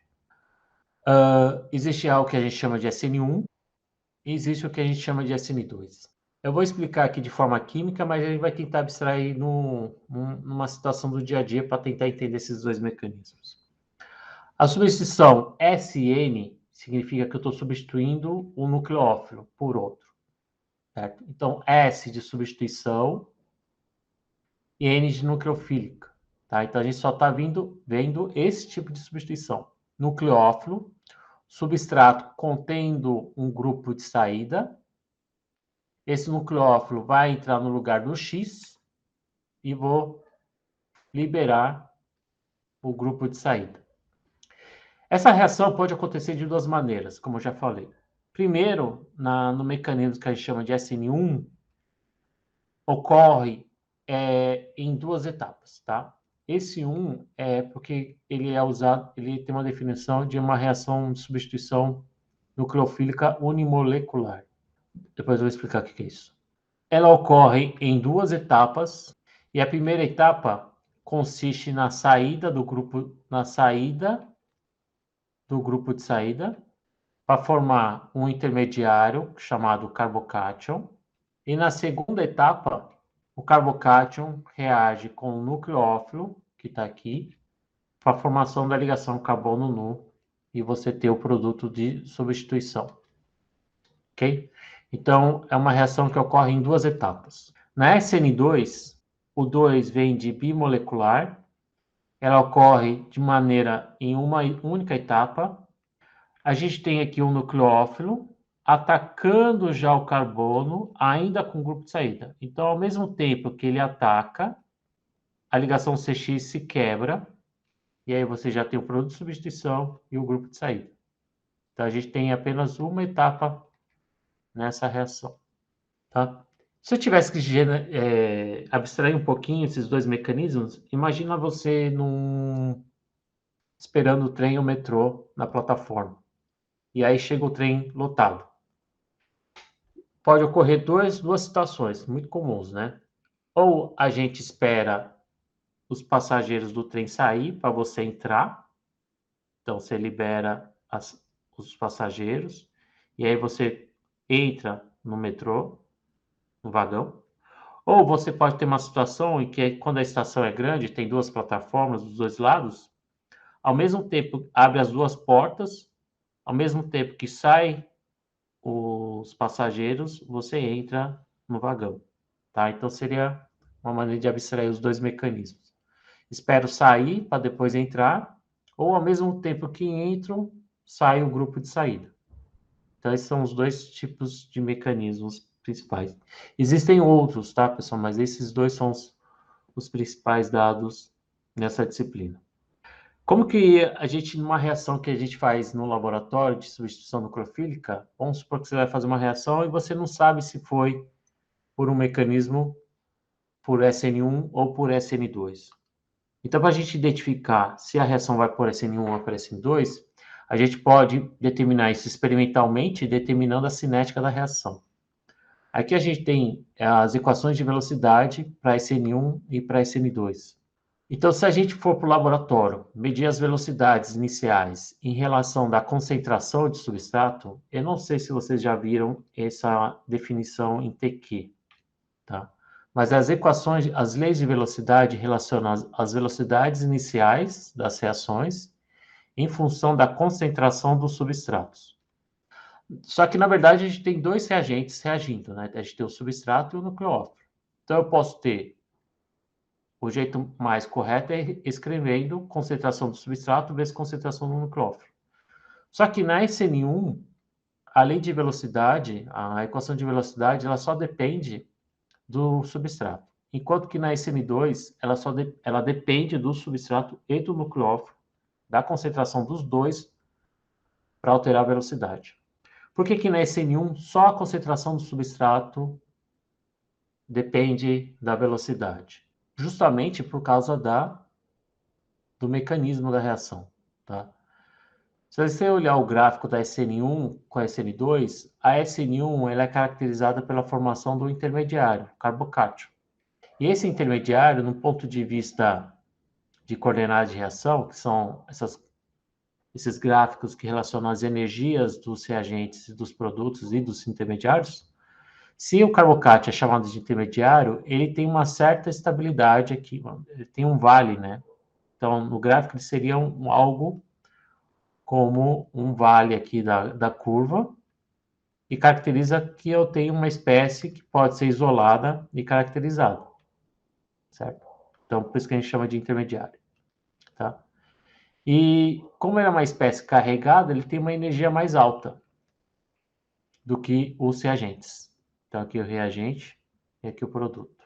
Existe algo que a gente chama de SN1 e existe o que a gente chama de SN2. Eu vou explicar aqui de forma química, mas a gente vai tentar abstrair numa situação do dia a dia para tentar entender esses dois mecanismos. A substituição SN significa que eu estou substituindo um nucleófilo por outro. Certo? Então, S de substituição e N de nucleofílica. Tá? Então, a gente só está vendo esse tipo de substituição. Nucleófilo, substrato contendo um grupo de saída. Esse nucleófilo vai entrar no lugar do X e vou liberar o grupo de saída. Essa reação pode acontecer de duas maneiras, como eu já falei. Primeiro, no mecanismo que a gente chama de SN1, ocorre em duas etapas, tá? Esse 1 é porque ele é usado, ele tem uma definição de uma reação de substituição nucleofílica unimolecular. Depois eu vou explicar o que é isso. Ela ocorre em duas etapas, e a primeira etapa consiste na saída do grupo de saída para formar um intermediário chamado carbocation, e na segunda etapa o carbocation reage com o nucleófilo, que está aqui, para a formação da ligação carbono-nu, e você ter o produto de substituição. Ok? Então, é uma reação que ocorre em duas etapas. Na SN2, o 2 vem de bimolecular, ela ocorre em uma única etapa. A gente tem aqui um nucleófilo atacando já o carbono, ainda com o grupo de saída. Então, ao mesmo tempo que ele ataca, a ligação CX se quebra, e aí você já tem o produto de substituição e o grupo de saída. Então, a gente tem apenas uma etapa nessa reação. Tá? Se eu tivesse que abstrair um pouquinho esses dois mecanismos, imagina você esperando o trem ou metrô na plataforma. E aí chega o trem lotado. Pode ocorrer duas situações muito comuns, né? Ou a gente espera os passageiros do trem sair para você entrar, Então, você libera os passageiros, e aí você entra no metrô, no vagão. Ou você pode ter uma situação em que, quando a estação é grande, tem duas plataformas dos dois lados, ao mesmo tempo abre as duas portas, ao mesmo tempo que sai os passageiros, você entra no vagão, tá? Então seria uma maneira de abstrair os dois mecanismos. Espero sair para depois entrar, ou ao mesmo tempo que entro, sai o grupo de saída. Então esses são os dois tipos de mecanismos principais. Existem outros, tá, pessoal? Mas esses dois são os principais dados nessa disciplina. Como que a gente, numa reação que a gente faz no laboratório de substituição nucleofílica, vamos supor que você vai fazer uma reação e você não sabe se foi por um mecanismo por SN1 ou por SN2. Então, para a gente identificar se a reação vai por SN1 ou por SN2, a gente pode determinar isso experimentalmente, determinando a cinética da reação. Aqui a gente tem as equações de velocidade para SN1 e para SN2. Então, se a gente for para o laboratório, medir as velocidades iniciais em relação da concentração de substrato, eu não sei se vocês já viram essa definição em TQ, tá? Mas as equações, as leis de velocidade relacionam as velocidades iniciais das reações em função da concentração dos substratos. Só que, na verdade, a gente tem dois reagentes reagindo, né? A gente tem o substrato e o nucleófilo. Então, eu posso ter o jeito mais correto é escrevendo concentração do substrato vezes concentração do nucleófilo. Só que na SN1, a lei de velocidade, a equação de velocidade, ela só depende do substrato. Enquanto que na SN2, ela depende do substrato e do nucleófilo, da concentração dos dois, para alterar a velocidade. Por que na SN1 só a concentração do substrato depende da velocidade? Justamente por causa do mecanismo da reação, tá? Se você olhar o gráfico da SN1 com a SN2, a SN1 ela é caracterizada pela formação do intermediário, carbocátio. E esse intermediário, no ponto de vista de coordenadas de reação, que são esses gráficos que relacionam as energias dos reagentes, dos produtos e dos intermediários, se o carbocátio é chamado de intermediário, ele tem uma certa estabilidade aqui, ele tem um vale, né? Então, no gráfico, ele seria algo como um vale aqui da curva, e caracteriza que eu tenho uma espécie que pode ser isolada e caracterizada, certo? Então, por isso que a gente chama de intermediário, tá? E como ele é uma espécie carregada, ele tem uma energia mais alta do que os reagentes. Então, aqui o reagente e aqui o produto,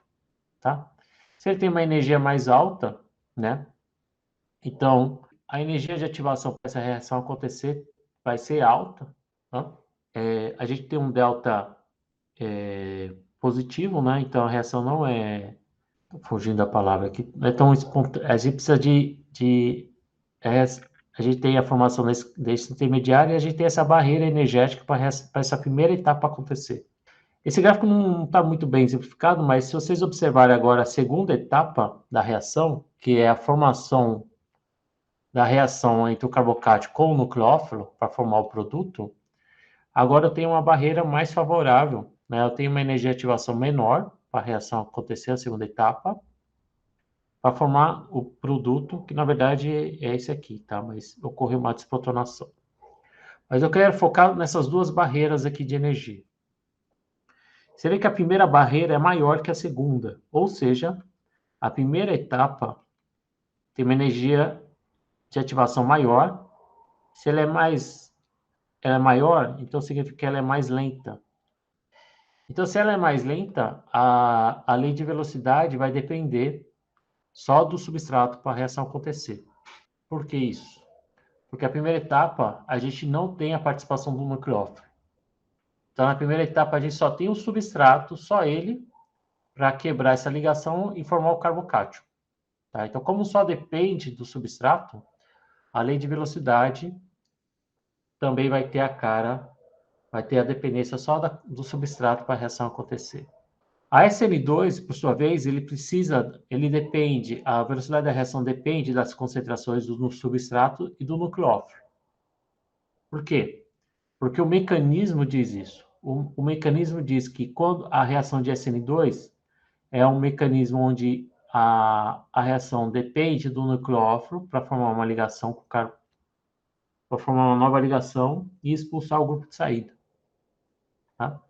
tá? Se ele tem uma energia mais alta, né? Então, a energia de ativação para essa reação acontecer vai ser alta, tá? A gente tem um delta positivo, né? Então, a reação não é, fugindo da palavra aqui, não é tão espontânea. A gente precisa a gente tem a formação desse intermediário e a gente tem essa barreira energética para essa primeira etapa acontecer. Esse gráfico não está muito bem exemplificado, mas se vocês observarem agora a segunda etapa da reação, que é a formação da reação entre o carbocátio com o nucleófilo para formar o produto, agora eu tenho uma barreira mais favorável, né? Eu tenho uma energia de ativação menor para a reação acontecer, a segunda etapa, para formar o produto, que na verdade é esse aqui, tá? Mas ocorreu uma desprotonação. Mas eu quero focar nessas duas barreiras aqui de energia. Você vê que a primeira barreira é maior que a segunda, ou seja, a primeira etapa tem uma energia de ativação maior. Se ela é maior, então significa que ela é mais lenta. Então, se ela é mais lenta, a lei de velocidade vai depender só do substrato para a reação acontecer. Por que isso? Porque a primeira etapa, a gente não tem a participação do nucleófilo. Então, na primeira etapa, a gente só tem o substrato, só ele, para quebrar essa ligação e formar o carbocátio. Tá? Então, como só depende do substrato, a lei de velocidade também vai ter a dependência só do substrato para a reação acontecer. A SN2, por sua vez, a velocidade da reação depende das concentrações no substrato e do nucleófilo. Por quê? Porque o mecanismo diz isso. O mecanismo diz que quando a reação de SN2 é um mecanismo onde a reação depende do nucleófilo para formar uma ligação com o carbono, para formar uma nova ligação e expulsar o grupo de saída. Tá?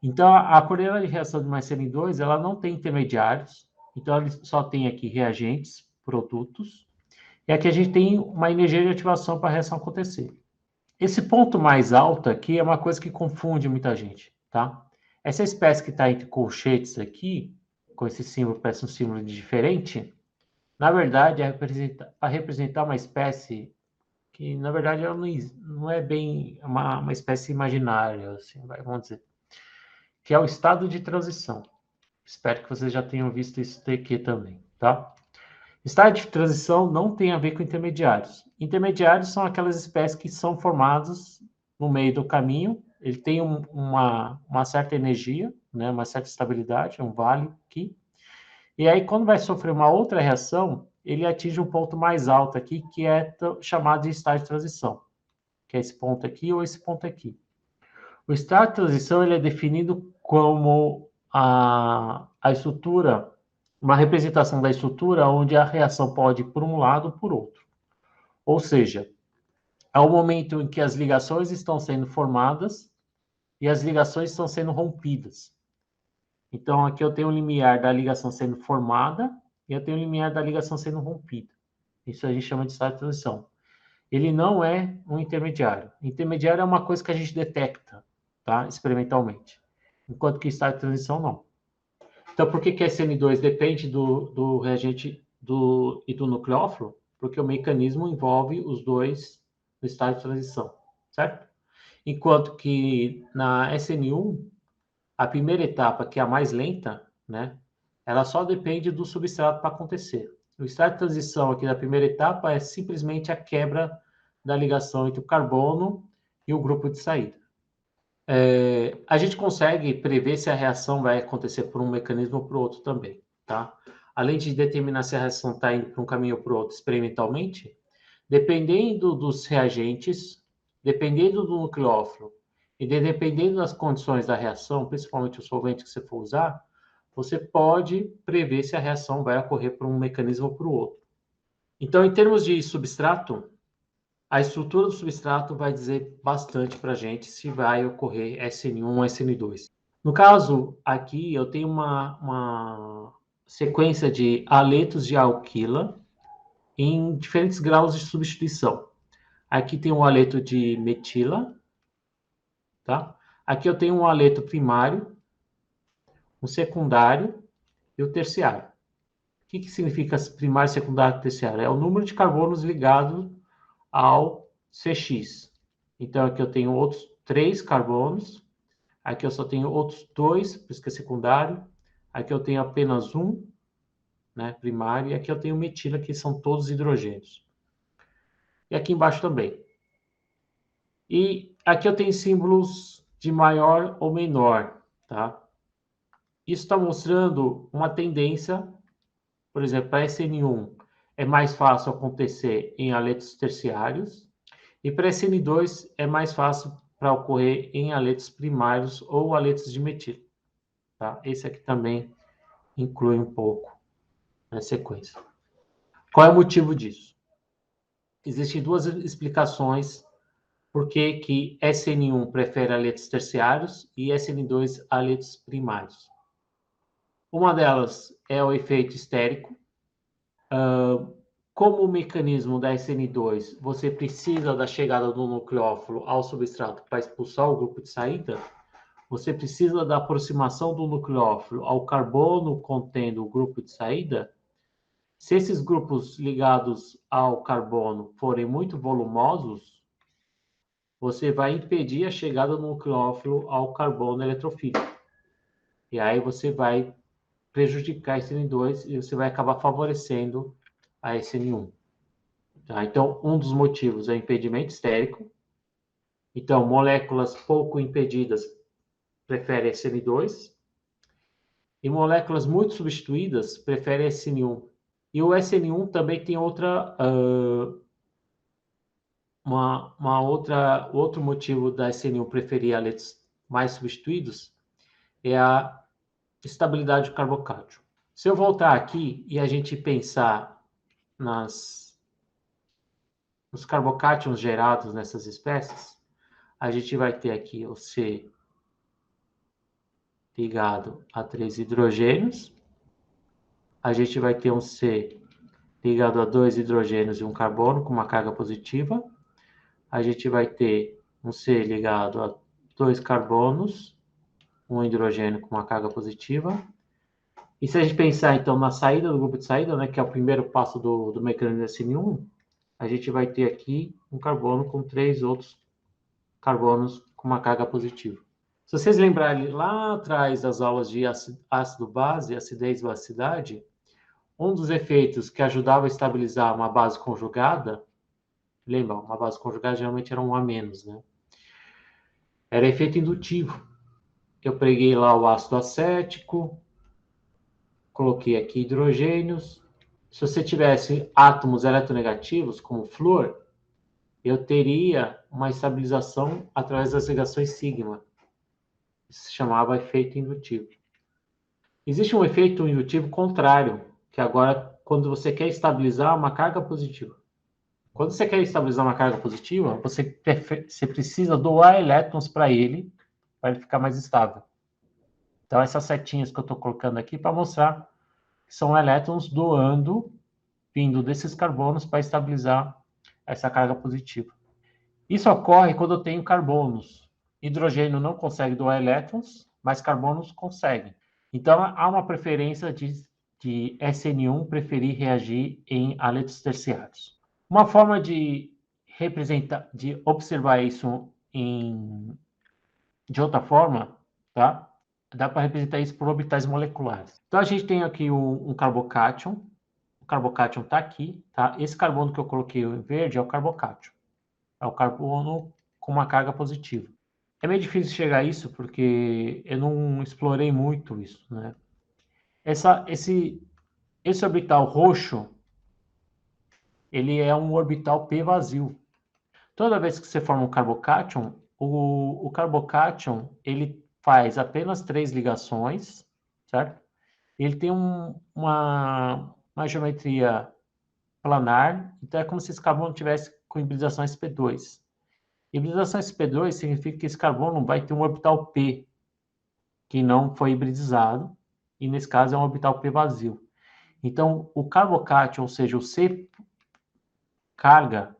Então, a coordenada de reação de mais SN2, ela não tem intermediários, então ela só tem aqui reagentes, produtos, e aqui a gente tem uma energia de ativação para a reação acontecer. Esse ponto mais alto aqui é uma coisa que confunde muita gente, tá? Essa espécie que está entre colchetes aqui, com esse símbolo, parece um símbolo diferente, na verdade é para representar uma espécie que, na verdade, ela não é bem uma espécie imaginária, assim, vamos dizer, que é o estado de transição. Espero que vocês já tenham visto isso aqui também, tá? Estado de transição não tem a ver com intermediários. Intermediários são aquelas espécies que são formadas no meio do caminho, ele tem uma certa energia, né, uma certa estabilidade, um vale aqui, e aí quando vai sofrer uma outra reação, ele atinge um ponto mais alto aqui, que é chamado de estado de transição, que é esse ponto aqui ou esse ponto aqui. O estado de transição ele é definido como a estrutura, uma representação da estrutura onde a reação pode ir por um lado ou por outro. Ou seja, é o momento em que as ligações estão sendo formadas e as ligações estão sendo rompidas. Então, aqui eu tenho o limiar da ligação sendo formada e eu tenho o limiar da ligação sendo rompida. Isso a gente chama de estado de transição. Ele não é um intermediário. Intermediário é uma coisa que a gente detecta, tá? Experimentalmente. Enquanto que estado de transição, não. Então, por que que SN2 depende do reagente e do nucleófilo? Porque o mecanismo envolve os dois no estado de transição, certo? Enquanto que na SN1, a primeira etapa, que é a mais lenta, né? Ela só depende do substrato para acontecer. O estado de transição aqui da primeira etapa é simplesmente a quebra da ligação entre o carbono e o grupo de saída. A gente consegue prever se a reação vai acontecer por um mecanismo ou por outro também, tá? Além de determinar se a reação está indo para um caminho ou para o outro experimentalmente, dependendo dos reagentes, dependendo do nucleófilo e dependendo das condições da reação, principalmente o solvente que você for usar, você pode prever se a reação vai ocorrer por um mecanismo ou por outro. Então, em termos de substrato, a estrutura do substrato vai dizer bastante para a gente se vai ocorrer SN1 ou SN2. No caso, aqui eu tenho uma sequência de aletos de alquila em diferentes graus de substituição. Aqui tem um aleto de metila, tá? Aqui eu tenho um aleto primário, um secundário e o terciário. O que significa primário, secundário e terciário? É o número de carbonos ligado ao CX. Então, aqui eu tenho outros 3 carbonos. Aqui eu só tenho outros 2, por isso que é secundário. Aqui eu tenho apenas um, né, primário. E aqui eu tenho metila, que são todos hidrogênios. E aqui embaixo também. E aqui eu tenho símbolos de maior ou menor, tá? Isso está mostrando uma tendência, por exemplo, para SN1 é mais fácil acontecer em aletos terciários, e para SN2 é mais fácil para ocorrer em aletos primários ou aletos de metila. Tá? Esse aqui também inclui um pouco na sequência. Qual é o motivo disso? Existem 2 explicações por que SN1 prefere aletos terciários e SN2 aletos primários. Uma delas é o efeito estérico. Como o mecanismo da SN2, você precisa da chegada do nucleófilo ao substrato para expulsar o grupo de saída, você precisa da aproximação do nucleófilo ao carbono contendo o grupo de saída. Se esses grupos ligados ao carbono forem muito volumosos, você vai impedir a chegada do nucleófilo ao carbono eletrofílico. E aí você vai prejudicar a SN2 e você vai acabar favorecendo a SN1. Tá? Então, um dos motivos é impedimento estérico. Então, moléculas pouco impedidas preferem SN2. E moléculas muito substituídas preferem SN1. E o SN1 também tem outro motivo da SN1 preferir aletos mais substituídos é a estabilidade do carbocátio. Se eu voltar aqui e a gente pensar nos carbocátions gerados nessas espécies, a gente vai ter aqui o C ligado a 3 hidrogênios, a gente vai ter um C ligado a 2 hidrogênios e um carbono com uma carga positiva, a gente vai ter um C ligado a 2 carbonos, um hidrogênio com uma carga positiva. E se a gente pensar, então, na saída do grupo de saída, né, que é o primeiro passo do mecanismo SN1, a gente vai ter aqui um carbono com 3 outros carbonos com uma carga positiva. Se vocês lembrarem lá atrás das aulas de ácido-base, acidez e basicidade, um dos efeitos que ajudava a estabilizar uma base conjugada, lembra, uma base conjugada geralmente era um A-, né? Era efeito indutivo. Eu peguei lá o ácido acético, coloquei aqui hidrogênios. Se você tivesse átomos eletronegativos, como flúor, eu teria uma estabilização através das ligações sigma. Isso se chamava efeito indutivo. Existe um efeito indutivo contrário, que agora, quando você quer estabilizar uma carga positiva. Quando você quer estabilizar uma carga positiva, você precisa doar elétrons para ele ficar mais estável. Então, essas setinhas que eu estou colocando aqui para mostrar que são elétrons vindo desses carbonos para estabilizar essa carga positiva. Isso ocorre quando eu tenho carbonos. Hidrogênio não consegue doar elétrons, mas carbonos conseguem. Então, há uma preferência de SN1 preferir reagir em aletos terciários. Uma forma de observar isso de outra forma, tá? Dá para representar isso por orbitais moleculares. Então, a gente tem aqui um carbocátion. O carbocátion está aqui, tá? Esse carbono que eu coloquei em verde é o carbocátion. É o carbono com uma carga positiva. É meio difícil chegar a isso, porque eu não explorei muito isso, né? Esse orbital roxo, ele é um orbital P vazio. Toda vez que você forma um carbocátion, o carbocátion, ele faz apenas 3 ligações, certo? Ele tem uma geometria planar, então é como se esse carbono tivesse com hibridação sp2. Hibridação sp2 significa que esse carbono vai ter um orbital P, que não foi hibridizado, e nesse caso é um orbital P vazio. Então, o carbocátion, ou seja, o C carga,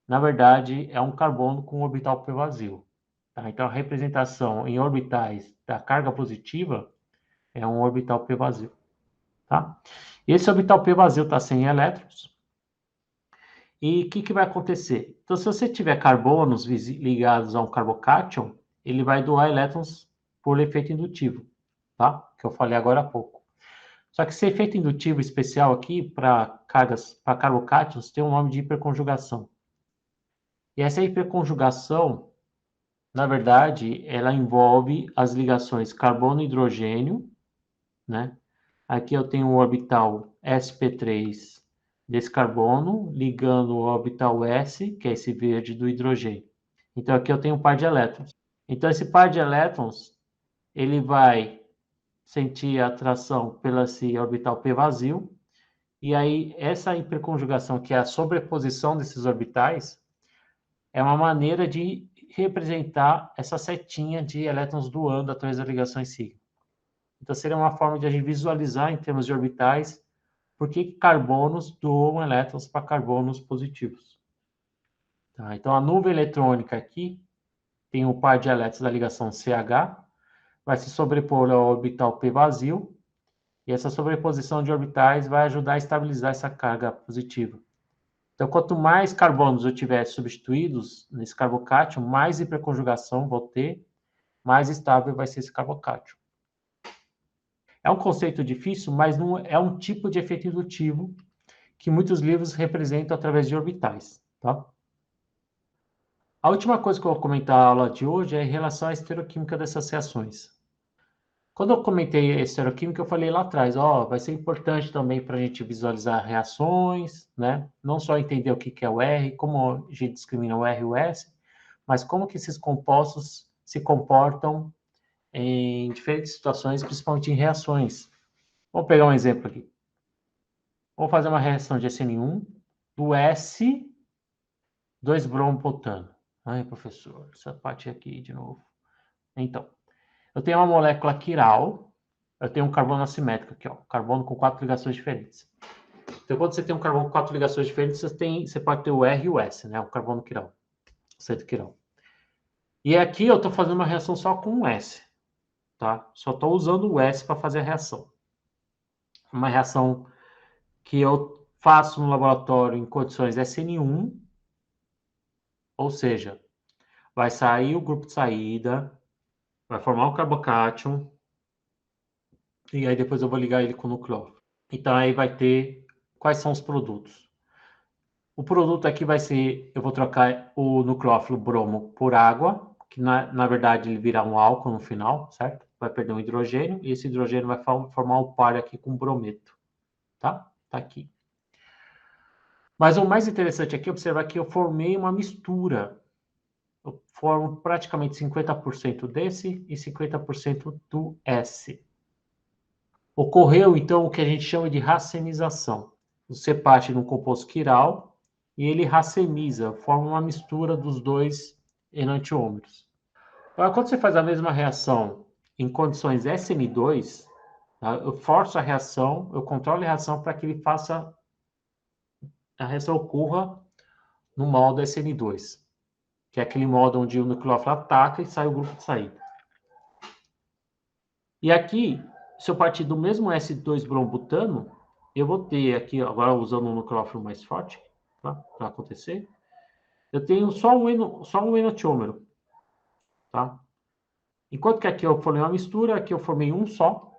na verdade, é um carbono com orbital P vazio. Tá? Então, a representação em orbitais da carga positiva é um orbital P vazio. Tá? Esse orbital P vazio está sem elétrons. E o que vai acontecer? Então, se você tiver carbonos ligados a um carbocátion, ele vai doar elétrons por efeito indutivo, tá? Que eu falei agora há pouco. Só que esse efeito indutivo especial aqui para carbocátions tem um nome de hiperconjugação. E essa hiperconjugação, na verdade, ela envolve as ligações carbono-hidrogênio, né? Aqui eu tenho o orbital sp3 desse carbono, ligando o orbital S, que é esse verde do hidrogênio. Então, aqui eu tenho um par de elétrons. Então, esse par de elétrons, ele vai sentir a atração pelo esse orbital P vazio, e aí essa hiperconjugação, que é a sobreposição desses orbitais, é uma maneira de representar essa setinha de elétrons doando através das ligações sigma. Então, seria uma forma de a gente visualizar, em termos de orbitais, por que carbonos doam elétrons para carbonos positivos. Tá? Então, a nuvem eletrônica aqui tem um par de elétrons da ligação CH, vai se sobrepor ao orbital P vazio, e essa sobreposição de orbitais vai ajudar a estabilizar essa carga positiva. Então, quanto mais carbonos eu tiver substituídos nesse carbocátion, mais hiperconjugação vou ter, mais estável vai ser esse carbocátion. É um conceito difícil, mas não é um tipo de efeito indutivo que muitos livros representam através de orbitais. Tá? A última coisa que eu vou comentar na aula de hoje é em relação à estereoquímica dessas reações. Quando eu comentei a estereoquímica, eu falei lá atrás, ó, vai ser importante também para a gente visualizar reações, né? Não só entender o que é o R, como a gente discrimina o R e o S, mas como que esses compostos se comportam em diferentes situações, principalmente em reações. Vamos pegar um exemplo aqui. Vamos fazer uma reação de SN1 do S 2-bromo-butano. Ai, professor, essa parte aqui de novo. Então, eu tenho uma molécula quiral, eu tenho um carbono assimétrico aqui, ó, carbono com 4 ligações diferentes. Então, quando você tem um carbono com 4 ligações diferentes, você pode ter o R e o S, né? O carbono quiral, o centro quiral. E aqui eu estou fazendo uma reação só com um S, tá? Só estou usando o S para fazer a reação. Uma reação que eu faço no laboratório em condições SN1, ou seja, vai sair o grupo de saída, vai formar um carbocátion, e aí depois eu vou ligar ele com o nucleófilo. Então aí vai ter quais são os produtos. O produto aqui vai ser, eu vou trocar o nucleófilo bromo por água, que na verdade ele virá um álcool no final, certo? Vai perder um hidrogênio, e esse hidrogênio vai formar um par aqui com brometo, tá? Tá aqui. Mas o mais interessante aqui é observar que eu formei uma mistura. Eu formo praticamente 50% desse e 50% do S. Ocorreu, então, o que a gente chama de racemização. Você parte num composto quiral e ele racemiza, forma uma mistura dos dois enantiômeros. Agora, quando você faz a mesma reação em condições SN2, tá? Eu forço a reação, eu controlo a reação para que ele faça, a reação ocorra no modo SN2, que é aquele modo onde o nucleófilo ataca e sai o grupo de saída. E aqui, se eu partir do mesmo S2-brombutano, eu vou ter aqui, agora usando um nucleófilo mais forte, tá? Para acontecer, eu tenho só um enantiômero, tá? Enquanto que aqui eu formei uma mistura, aqui eu formei um só,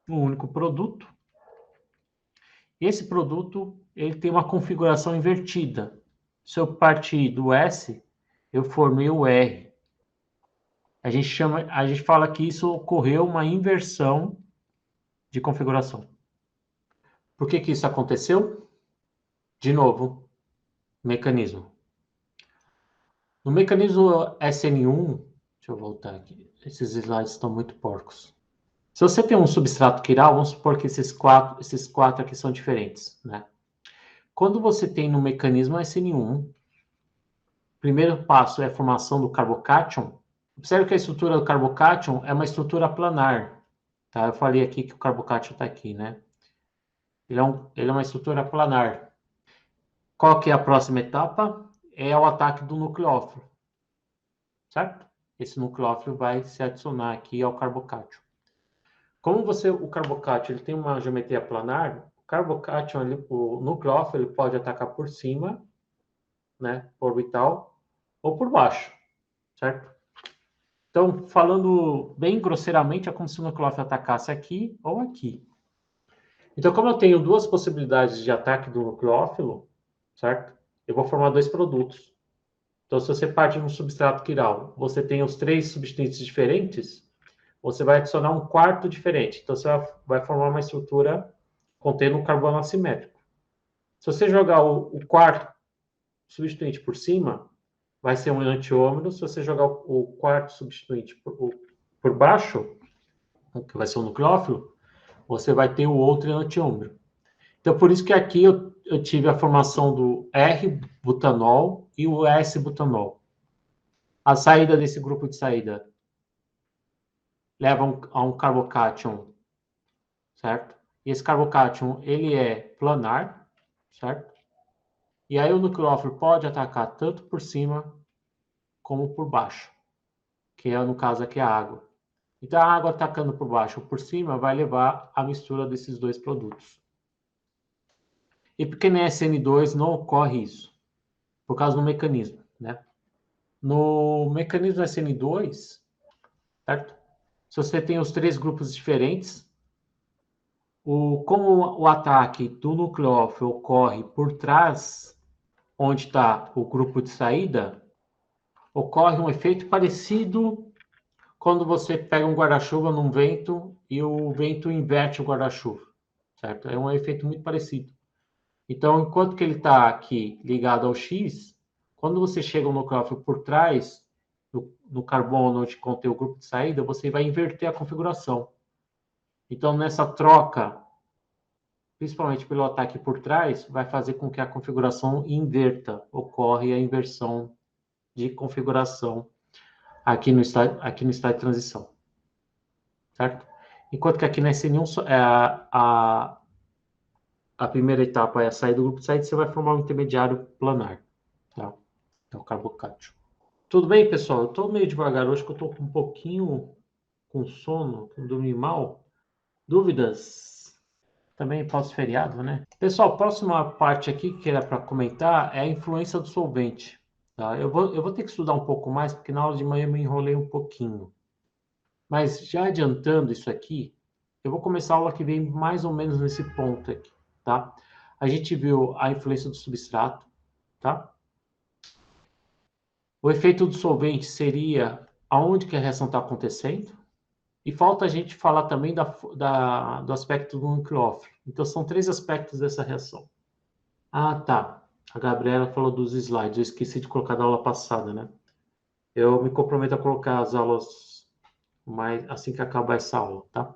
um único produto. Esse produto, ele tem uma configuração invertida. Se eu partir do S, eu formei o R. A gente fala que isso ocorreu uma inversão de configuração. Por que que isso aconteceu? De novo, mecanismo. No mecanismo SN1, deixa eu voltar aqui, esses slides estão muito porcos. Se você tem um substrato quiral, vamos supor que esses quatro aqui são diferentes, né? Quando você tem no mecanismo SN1, o primeiro passo é a formação do carbocátion. Observe que a estrutura do carbocátion é uma estrutura planar, tá? Eu falei aqui que o carbocátion está aqui, né? Ele é uma estrutura planar. Qual que é a próxima etapa? É o ataque do nucleófilo, certo? Esse nucleófilo vai se adicionar aqui ao carbocátion. Como o carbocátion ele tem uma geometria planar, o carbocátion, o nucleófilo, ele pode atacar por cima, né, por orbital, ou por baixo, certo? Então, falando bem grosseiramente, é como se o nucleófilo atacasse aqui ou aqui. Então, como eu tenho duas possibilidades de ataque do nucleófilo, certo? Eu vou formar dois produtos. Então, se você parte de um substrato quiral, você tem os três substituintes diferentes, você vai adicionar um quarto diferente. Então, você vai formar uma estrutura contendo um carbono assimétrico. Se você jogar o quarto substituinte por cima, vai ser um enantiômero. Se você jogar o quarto substituinte por baixo, que vai ser um nucleófilo, você vai ter o outro enantiômero. Então, por isso que aqui eu tive a formação do R-butanol e o S-butanol. A saída desse grupo de saída leva a um carbocátion, certo? E esse carbocátion, ele é planar, certo? E aí o nucleófilo pode atacar tanto por cima como por baixo, que é, no caso aqui, a água. Então, a água atacando por baixo ou por cima vai levar à mistura desses dois produtos. E porque na SN2 não ocorre isso, por causa do mecanismo, né? No mecanismo SN2, certo? Se você tem os três grupos diferentes, como o ataque do nucleófilo ocorre por trás, onde está o grupo de saída, ocorre um efeito parecido quando você pega um guarda-chuva num vento e o vento inverte o guarda-chuva, certo? É um efeito muito parecido. Então, enquanto que ele está aqui ligado ao X, quando você chega no nucleófilo por trás, no carbono onde contém o grupo de saída, você vai inverter a configuração. Então, nessa troca, principalmente pelo ataque por trás, vai fazer com que a configuração inverta, ocorre a inversão de configuração aqui no estado de transição, certo? Enquanto que aqui na SN1, a primeira etapa é a saída do grupo de saída, você vai formar um intermediário planar, tá? É o carbocátio. Tudo bem, pessoal? Eu estou meio devagar hoje, que eu estou um pouquinho com sono, dormi mal. Dúvidas? Também pós-feriado, né? Pessoal, a próxima parte aqui que era para comentar é a influência do solvente. Tá? Eu vou ter que estudar um pouco mais, porque na aula de manhã eu me enrolei um pouquinho. Mas já adiantando isso aqui, eu vou começar a aula que vem mais ou menos nesse ponto aqui, tá? A gente viu a influência do substrato, tá? O efeito do solvente seria aonde que a reação está acontecendo. E falta a gente falar também do aspecto do nucleófilo. Então, são 3 aspectos dessa reação. Ah, tá. A Gabriela falou dos slides. Eu esqueci de colocar da aula passada, né? Eu me comprometo a colocar as aulas assim que acabar essa aula, tá?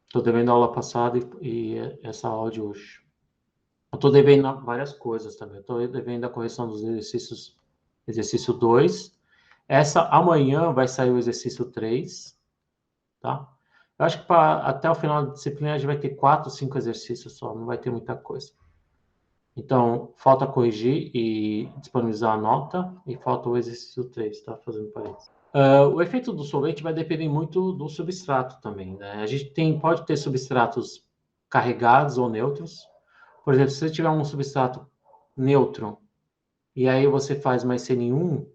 Estou devendo a aula passada e essa aula de hoje. Eu estou devendo várias coisas também. Estou devendo a correção dos exercícios, exercício 2. Amanhã vai sair o exercício 3, tá? Eu acho que até o final da disciplina a gente vai ter 4, 5 exercícios só, não vai ter muita coisa. Então, falta corrigir e disponibilizar a nota, e falta o exercício 3, tá? Fazendo parênteses. O efeito do solvente vai depender muito do substrato também, né? A gente pode ter substratos carregados ou neutros. Por exemplo, se você tiver um substrato neutro, e aí você faz mais CN1,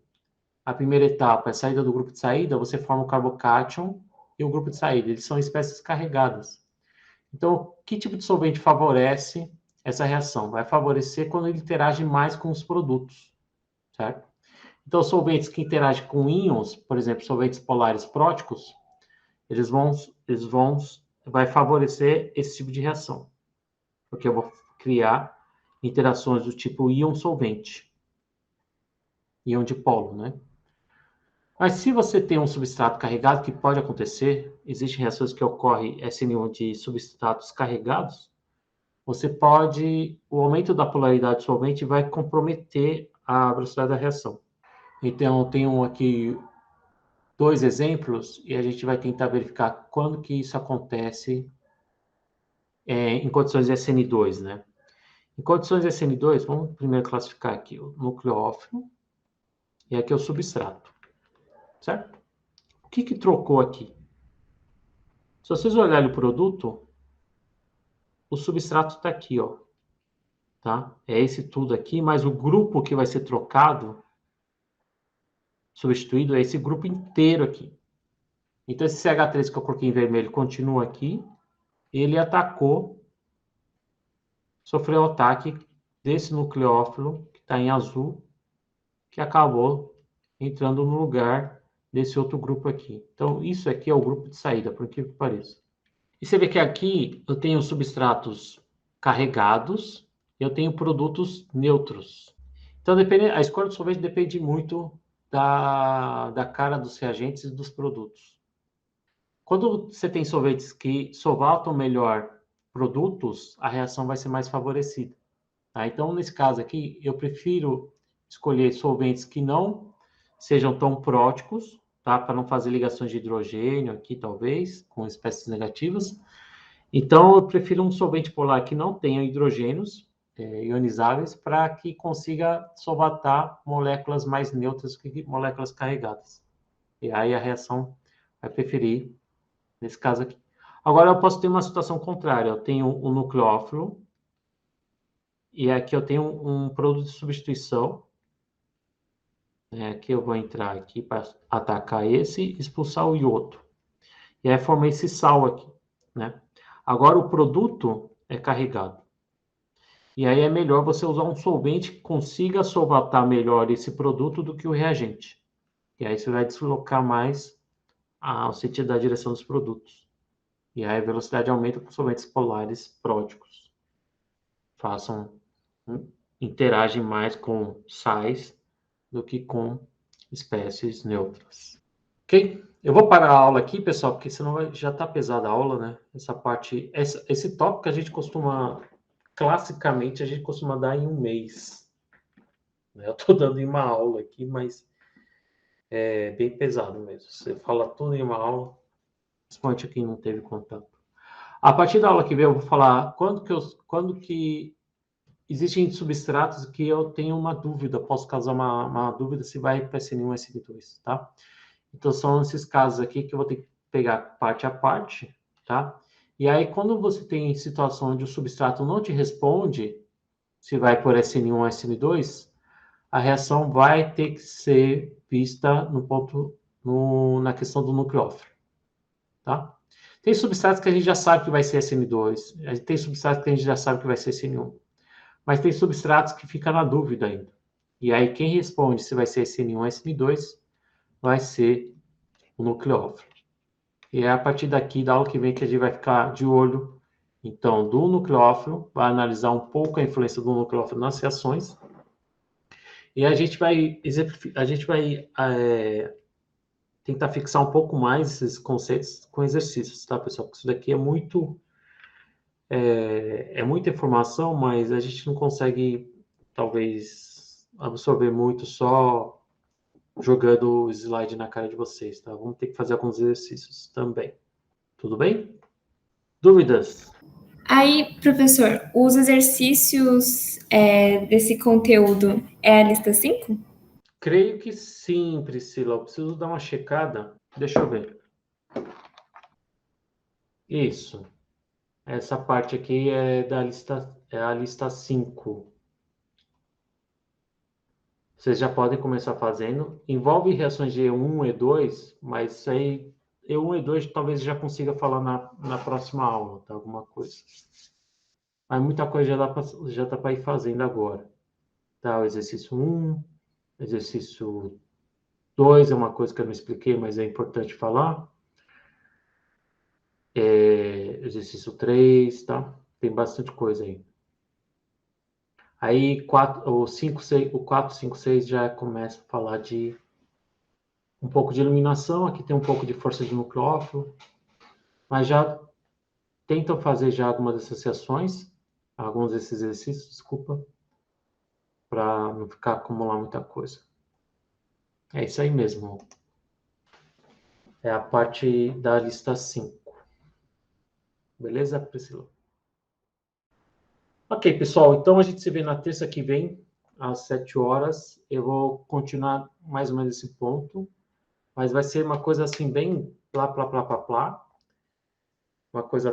a primeira etapa é a saída do grupo de saída, você forma o carbocátion e o grupo de saída. Eles são espécies carregadas. Então, que tipo de solvente favorece essa reação? Vai favorecer quando ele interage mais com os produtos, certo? Então, solventes que interagem com íons, por exemplo, solventes polares próticos, vai favorecer esse tipo de reação, porque eu vou criar interações do tipo íon-solvente, íon dipolo, né? Mas se você tem um substrato carregado, que pode acontecer, existem reações que ocorrem SN1 de substratos carregados, o aumento da polaridade do solvente vai comprometer a velocidade da reação. Então, eu tenho aqui 2 exemplos e a gente vai tentar verificar quando que isso acontece em condições de SN2, né? Em condições de SN2, vamos primeiro classificar aqui o nucleófilo e aqui o substrato, certo? O que trocou aqui? Se vocês olharem o produto, o substrato está aqui, ó. Tá? É esse tudo aqui, mas o grupo que vai ser trocado, substituído, é esse grupo inteiro aqui. Então, esse CH3 que eu coloquei em vermelho continua aqui. Ele sofreu o ataque desse nucleófilo, que está em azul, que acabou entrando no lugar desse outro grupo aqui. Então, isso aqui é o grupo de saída, por incrível que pareça. E você vê que aqui eu tenho substratos carregados, eu tenho produtos neutros. Então, a escolha do solvente depende muito da cara dos reagentes e dos produtos. Quando você tem solventes que solvatam melhor produtos, a reação vai ser mais favorecida. Tá? Então, nesse caso aqui, eu prefiro escolher solventes que não sejam tão próticos, tá? Para não fazer ligações de hidrogênio aqui, talvez, com espécies negativas. Então, eu prefiro um solvente polar que não tenha hidrogênios ionizáveis para que consiga solvatar moléculas mais neutras que moléculas carregadas. E aí a reação vai preferir nesse caso aqui. Agora, eu posso ter uma situação contrária. Eu tenho um nucleófilo e aqui eu tenho um produto de substituição. Aqui eu vou entrar aqui para atacar esse e expulsar o iodo. E aí formei esse sal aqui, né? Agora o produto é carregado. E aí é melhor você usar um solvente que consiga solvatar melhor esse produto do que o reagente. E aí você vai deslocar mais o sentido da direção dos produtos. E aí a velocidade aumenta com solventes polares pródicos. Interagem mais com sais do que com espécies neutras. Ok? Eu vou parar a aula aqui, pessoal, porque senão já está pesada a aula, né? Essa parte, esse tópico a gente costuma, classicamente, a gente costuma dar em um mês. Eu estou dando em uma aula aqui, mas é bem pesado mesmo. Você fala tudo em uma aula, principalmente quem não teve contato. A partir da aula que vem, eu vou falar quando que existem substratos que eu tenho uma dúvida, posso causar uma dúvida se vai para SN1 ou SN2, tá? Então, são esses casos aqui que eu vou ter que pegar parte a parte, tá? E aí, quando você tem situação onde o substrato não te responde, se vai por SN1 ou SN2, a reação vai ter que ser vista na questão do nucleófilo, tá? Tem substratos que a gente já sabe que vai ser SN2, tem substratos que a gente já sabe que vai ser SN1, mas tem substratos que fica na dúvida ainda. E aí, quem responde se vai ser SN1 ou SN2 vai ser o nucleófilo. E é a partir daqui, da aula que vem, que a gente vai ficar de olho, então, do nucleófilo, vai analisar um pouco a influência do nucleófilo nas reações, e a gente vai tentar fixar um pouco mais esses conceitos com exercícios, tá, pessoal? Porque isso daqui é muita informação, mas a gente não consegue, talvez, absorver muito só jogando o slide na cara de vocês, tá? Vamos ter que fazer alguns exercícios também. Tudo bem? Dúvidas? Aí, professor, os exercícios desse conteúdo é a lista 5? Creio que sim, Priscila. Eu preciso dar uma checada. Deixa eu ver. Isso. Essa parte aqui é a lista 5. Vocês já podem começar fazendo. Envolve reações de E1, E2, mas isso aí, E1, E2, talvez já consiga falar na próxima aula, tá? Alguma coisa. Mas muita coisa já dá para ir fazendo agora. Tá? O exercício 1, exercício 2 é uma coisa que eu não expliquei, mas é importante falar. Exercício 3, tá? Tem bastante coisa aí. Aí, o 4, 5, 6 já começa a falar de um pouco de iluminação. Aqui tem um pouco de força de nucleófilo. Mas já tentam fazer já algumas dessas reações, alguns desses exercícios, desculpa, para não ficar acumular muita coisa. É isso aí mesmo. É a parte da lista 5. Beleza, Priscila? Ok, pessoal. Então a gente se vê na terça que vem, às 7 horas. Eu vou continuar mais ou menos esse ponto, mas vai ser uma coisa assim, bem plá. Uma coisa,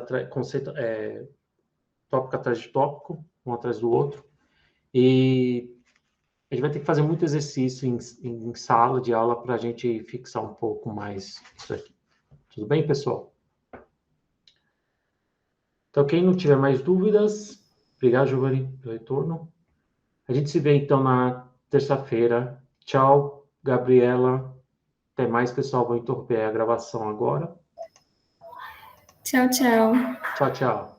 tópico atrás de tópico, um atrás do outro. E a gente vai ter que fazer muito exercício em sala de aula para a gente fixar um pouco mais isso aqui. Tudo bem, pessoal? Então, quem não tiver mais dúvidas, obrigado, Giovanni, pelo retorno. A gente se vê, então, na terça-feira. Tchau, Gabriela. Até mais, pessoal. Vou interromper a gravação agora. Tchau, tchau. Tchau, tchau.